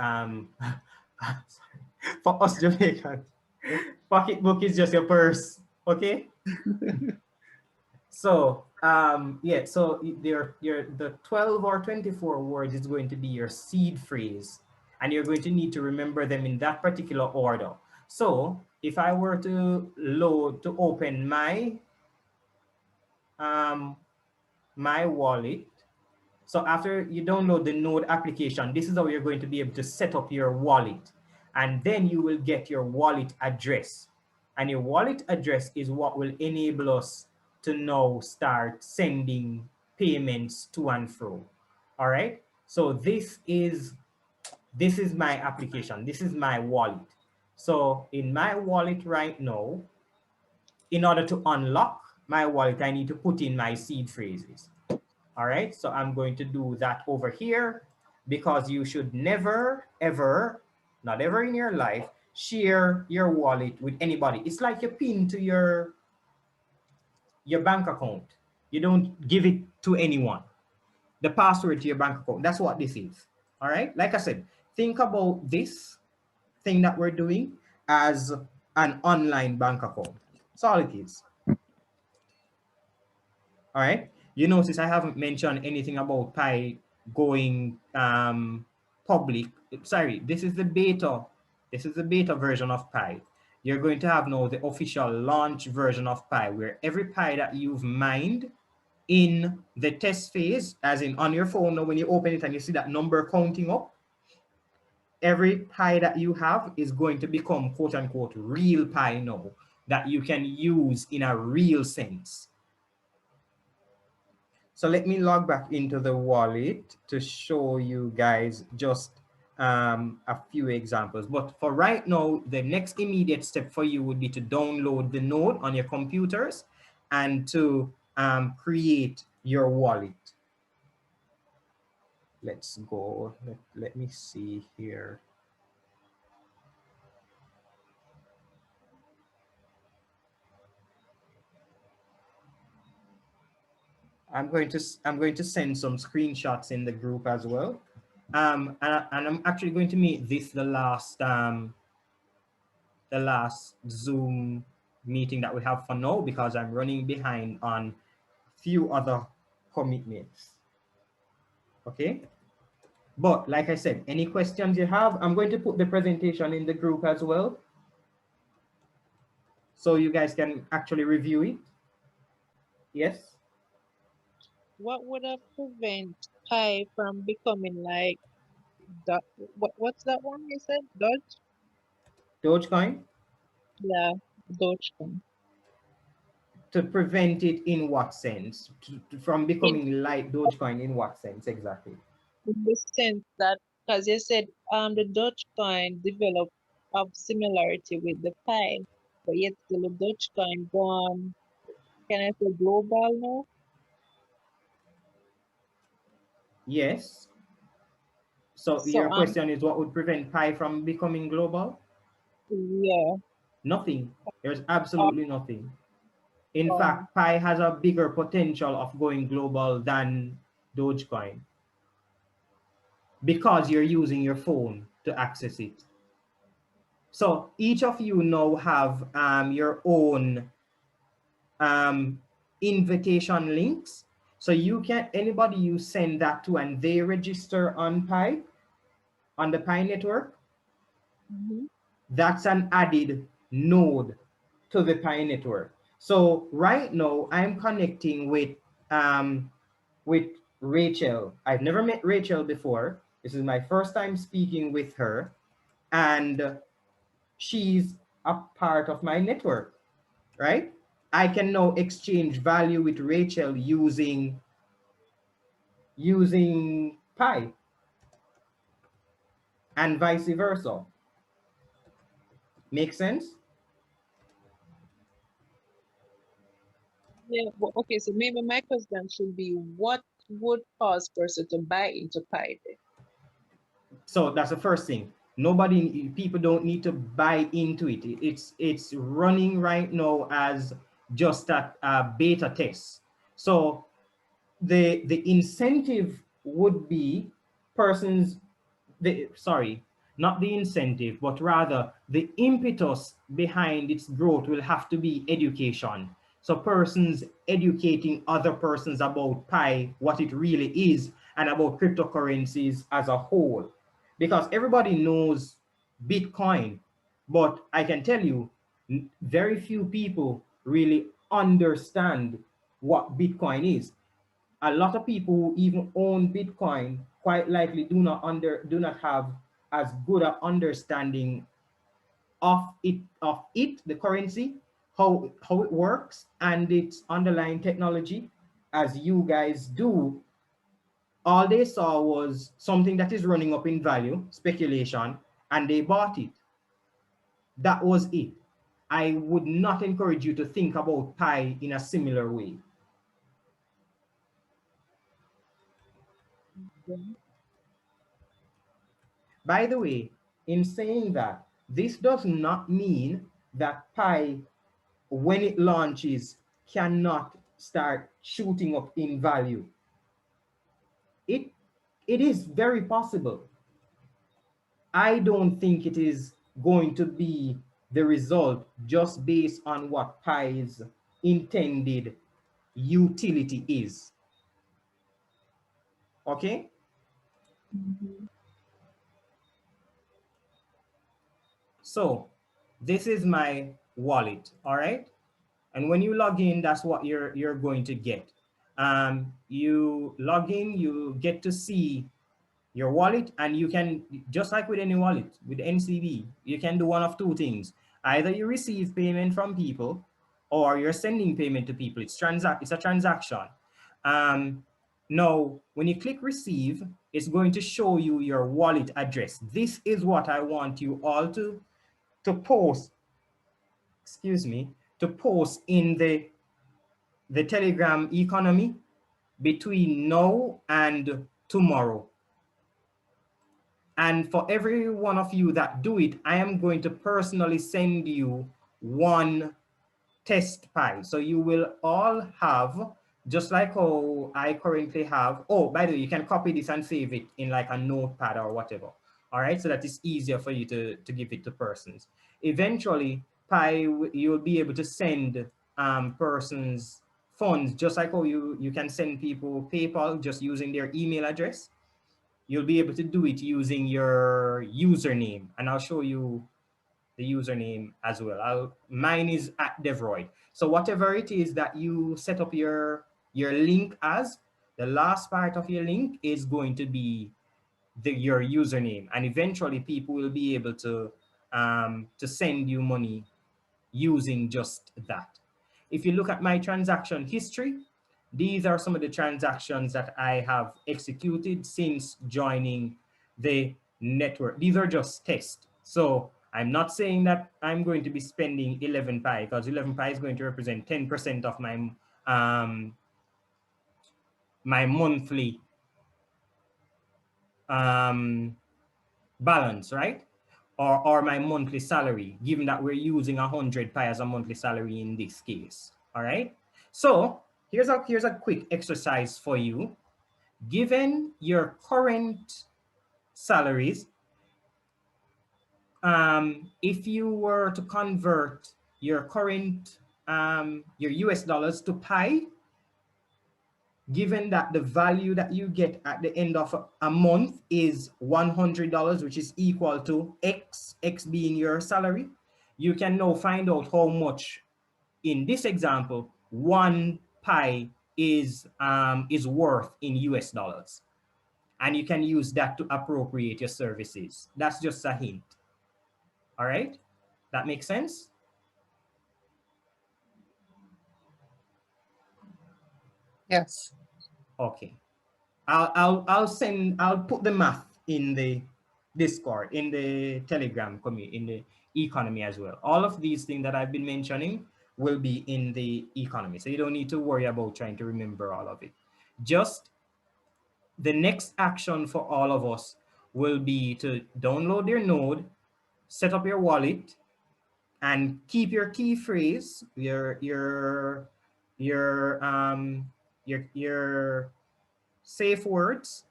for us Jamaicans. Pocketbook is just your purse. Okay. So yeah. So the 12 or 24 words is going to be your seed phrase, and you're going to need to remember them in that particular order. So if I were to open my my wallet. So after you download the Node application, this is how you're going to be able to set up your wallet. And then you will get your wallet address. And your wallet address is what will enable us to now start sending payments to and fro. All right. So this is my application. This is my wallet. So in my wallet right now, in order to unlock my wallet, I need to put in my seed phrases. All right, so I'm going to do that over here because you should never, ever, not ever in your life, share your wallet with anybody. It's like your PIN to your bank account. You don't give it to anyone. The password to your bank account, that's what this is. All right, like I said, think about this thing that we're doing as an online bank account. That's all it is. All right. You notice I haven't mentioned anything about Pi going public. Sorry, this is the beta. This is the beta version of Pi. You're going to have now the official launch version of Pi, where every Pi that you've mined in the test phase, as in on your phone, now when you open it and you see that number counting up, every Pi that you have is going to become quote unquote real Pi now that you can use in a real sense. So let me log back into the wallet to show you guys just a few examples. But for right now, the next immediate step for you would be to download the node on your computers and to create your wallet. Let's go. Let me see here. I'm going to send some screenshots in the group as well. And I'm actually going to make this the last Zoom meeting that we have for now because I'm running behind on few other commitments. Okay. But like I said, any questions you have, I'm going to put the presentation in the group as well, so you guys can actually review it. Yes. What would have prevent Pi from becoming like what's that one you said? Dodge? Dogecoin. Yeah, Dogecoin. To prevent it in what sense? From In, becoming like Dogecoin in what sense exactly? in the sense that, because you said the Dogecoin developed of similarity with the Pi, but yet still the Dogecoin gone, can I say global now? Yes. So So your question is what would prevent Pi from becoming global? yeah. Nothing. There's Um, absolutely nothing. In um, fact, Pi has a bigger potential of going global than Dogecoin because you're using your phone to access it. So each of you now have your own invitation links. So you can, anybody you send that to and they register on Pi, on the Pi network, mhm. that's an added node to the Pi network. So right now I'm connecting with Rachel. I've never met Rachel before. This is my first time speaking with her, and she's a part of my network, right? I can now exchange value with Rachel using Pi and vice versa. Make sense? Yeah, well, okay, so maybe my question should be what would cause person to buy into Pi then? So that's the first thing. People don't need to buy into it. It's running right now as just a beta test. So the incentive would be persons sorry, not the incentive, but rather the impetus behind its growth will have to be education. So persons educating other persons about Pi, what it really is, and about cryptocurrencies as a whole. Because everybody knows Bitcoin, but I can tell you, very few people really understand what Bitcoin is. A lot of people who even own Bitcoin quite likely do not have as good an understanding of it, the currency, how it works and its underlying technology as you guys do. All they saw was something that is running up in value, speculation, and they bought it. That was it. I would not encourage you to think about Pi in a similar way. Mhm. By the way, in saying that, this does not mean that Pi, when it launches, cannot start shooting up in value. It, it is very possible. I don't think it is going to be the result just based on what Pi's intended utility is. Okay? Mhm. So this is my wallet, all right? And when you log in, that's what you're going to get. You log in, you get to see your wallet, and you can, just like with any wallet, with NCB, you can do one of two things. Either you receive payment from people, or you're sending payment to people. It's a transaction. Now, when you click receive, it's going to show you your wallet address. This is what I want you all to post, excuse me, to post in the Telegram economy between now and tomorrow. And for every one of you that do it, I am going to personally send you one test Pi. So you will all have, just like how I currently have. Oh, by the way, you can copy this and save it in like a notepad or whatever. All right, so that it's easier for you to give it to persons. Eventually, Pi, you'll be able to send persons funds, just like how you can send people PayPal just using their email address. You'll be able to do it using your username, and I'll show you the username as well. Mine is @Devrhoid. So whatever it is that you set up your link as, the last part of your link is going to be your username, and eventually people will be able to send you money using just that. If you look at my transaction history, these are some of the transactions that I have executed since joining the network. These are just tests. So I'm not saying that I'm going to be spending 11 Pi, because 11 Pi is going to represent 10% of my monthly balance, right? Or my monthly salary, given that we're using 100 Pi as a monthly salary in this case. All right. So here's a quick exercise for you. Given your current salaries, if you were to convert your current your US dollars to Pi, given that the value that you get at the end of a month is $100, which is equal to X being your salary, you can now find out how much, in this example, 1 Pi is worth in US dollars. And you can use that to appropriate your services. That's just a hint. All right? That makes sense? Yes. Okay. I'll put the math in the Discord, in the Telegram community, in the economy as well. All of these things that I've been mentioning will be in the economy. So you don't need to worry about trying to remember all of it. Just the next action for all of us will be to download your node, set up your wallet, and keep your key phrase, your safe words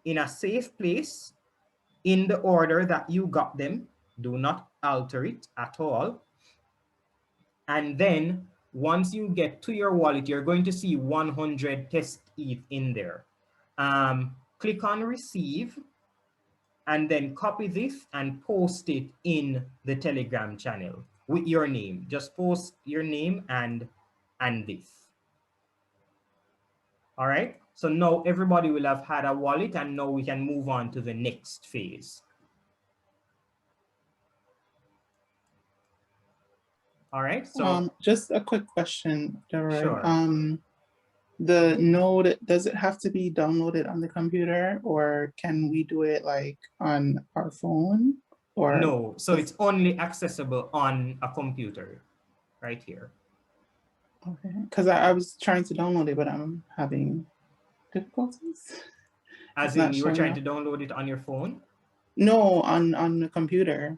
in a safe place in the order that you got them. Do not alter it at all. And then once you get to your wallet, you're going to see 100 test ETH in there. Click on receive, and then copy this and post it in the Telegram channel with your name. Just post your name and this. All right. So now everybody will have had a wallet, and now we can move on to the next phase. All right. So just a quick question, Devrhoid. sure. The node, does it have to be downloaded on the computer, or can we do it like on our phone? Or no, so it's only accessible on a computer right here. Okay, because I was trying to download it, but I'm having difficulties. As in you were trying to download it on your phone? No, on the computer.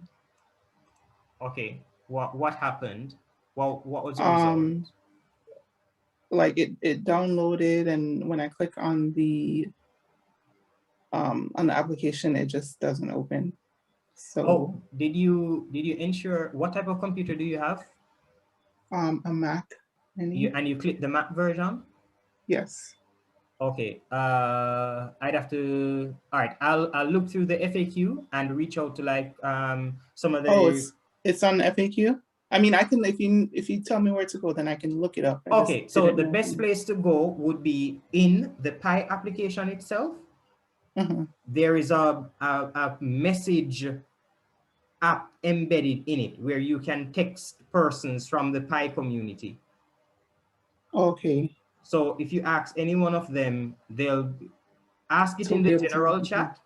Okay, what happened? Well, what was the result? Like it downloaded, and when I click on the application, it just doesn't open. So did you ensure, what type of computer do you have? A Mac. And you click the Mac version? Yes. Okay, I'd have to, all right, I'll look through the FAQ and reach out to like some of the. It's on the FAQ? I mean, I can, if you tell me where to go, then I can look it up. Okay, so the best place to go would be in the Pi application itself. there is a message app embedded in it where you can text persons from the Pi community. Okay. So if you ask any one of them, they'll ask it So in be the able to. general chat,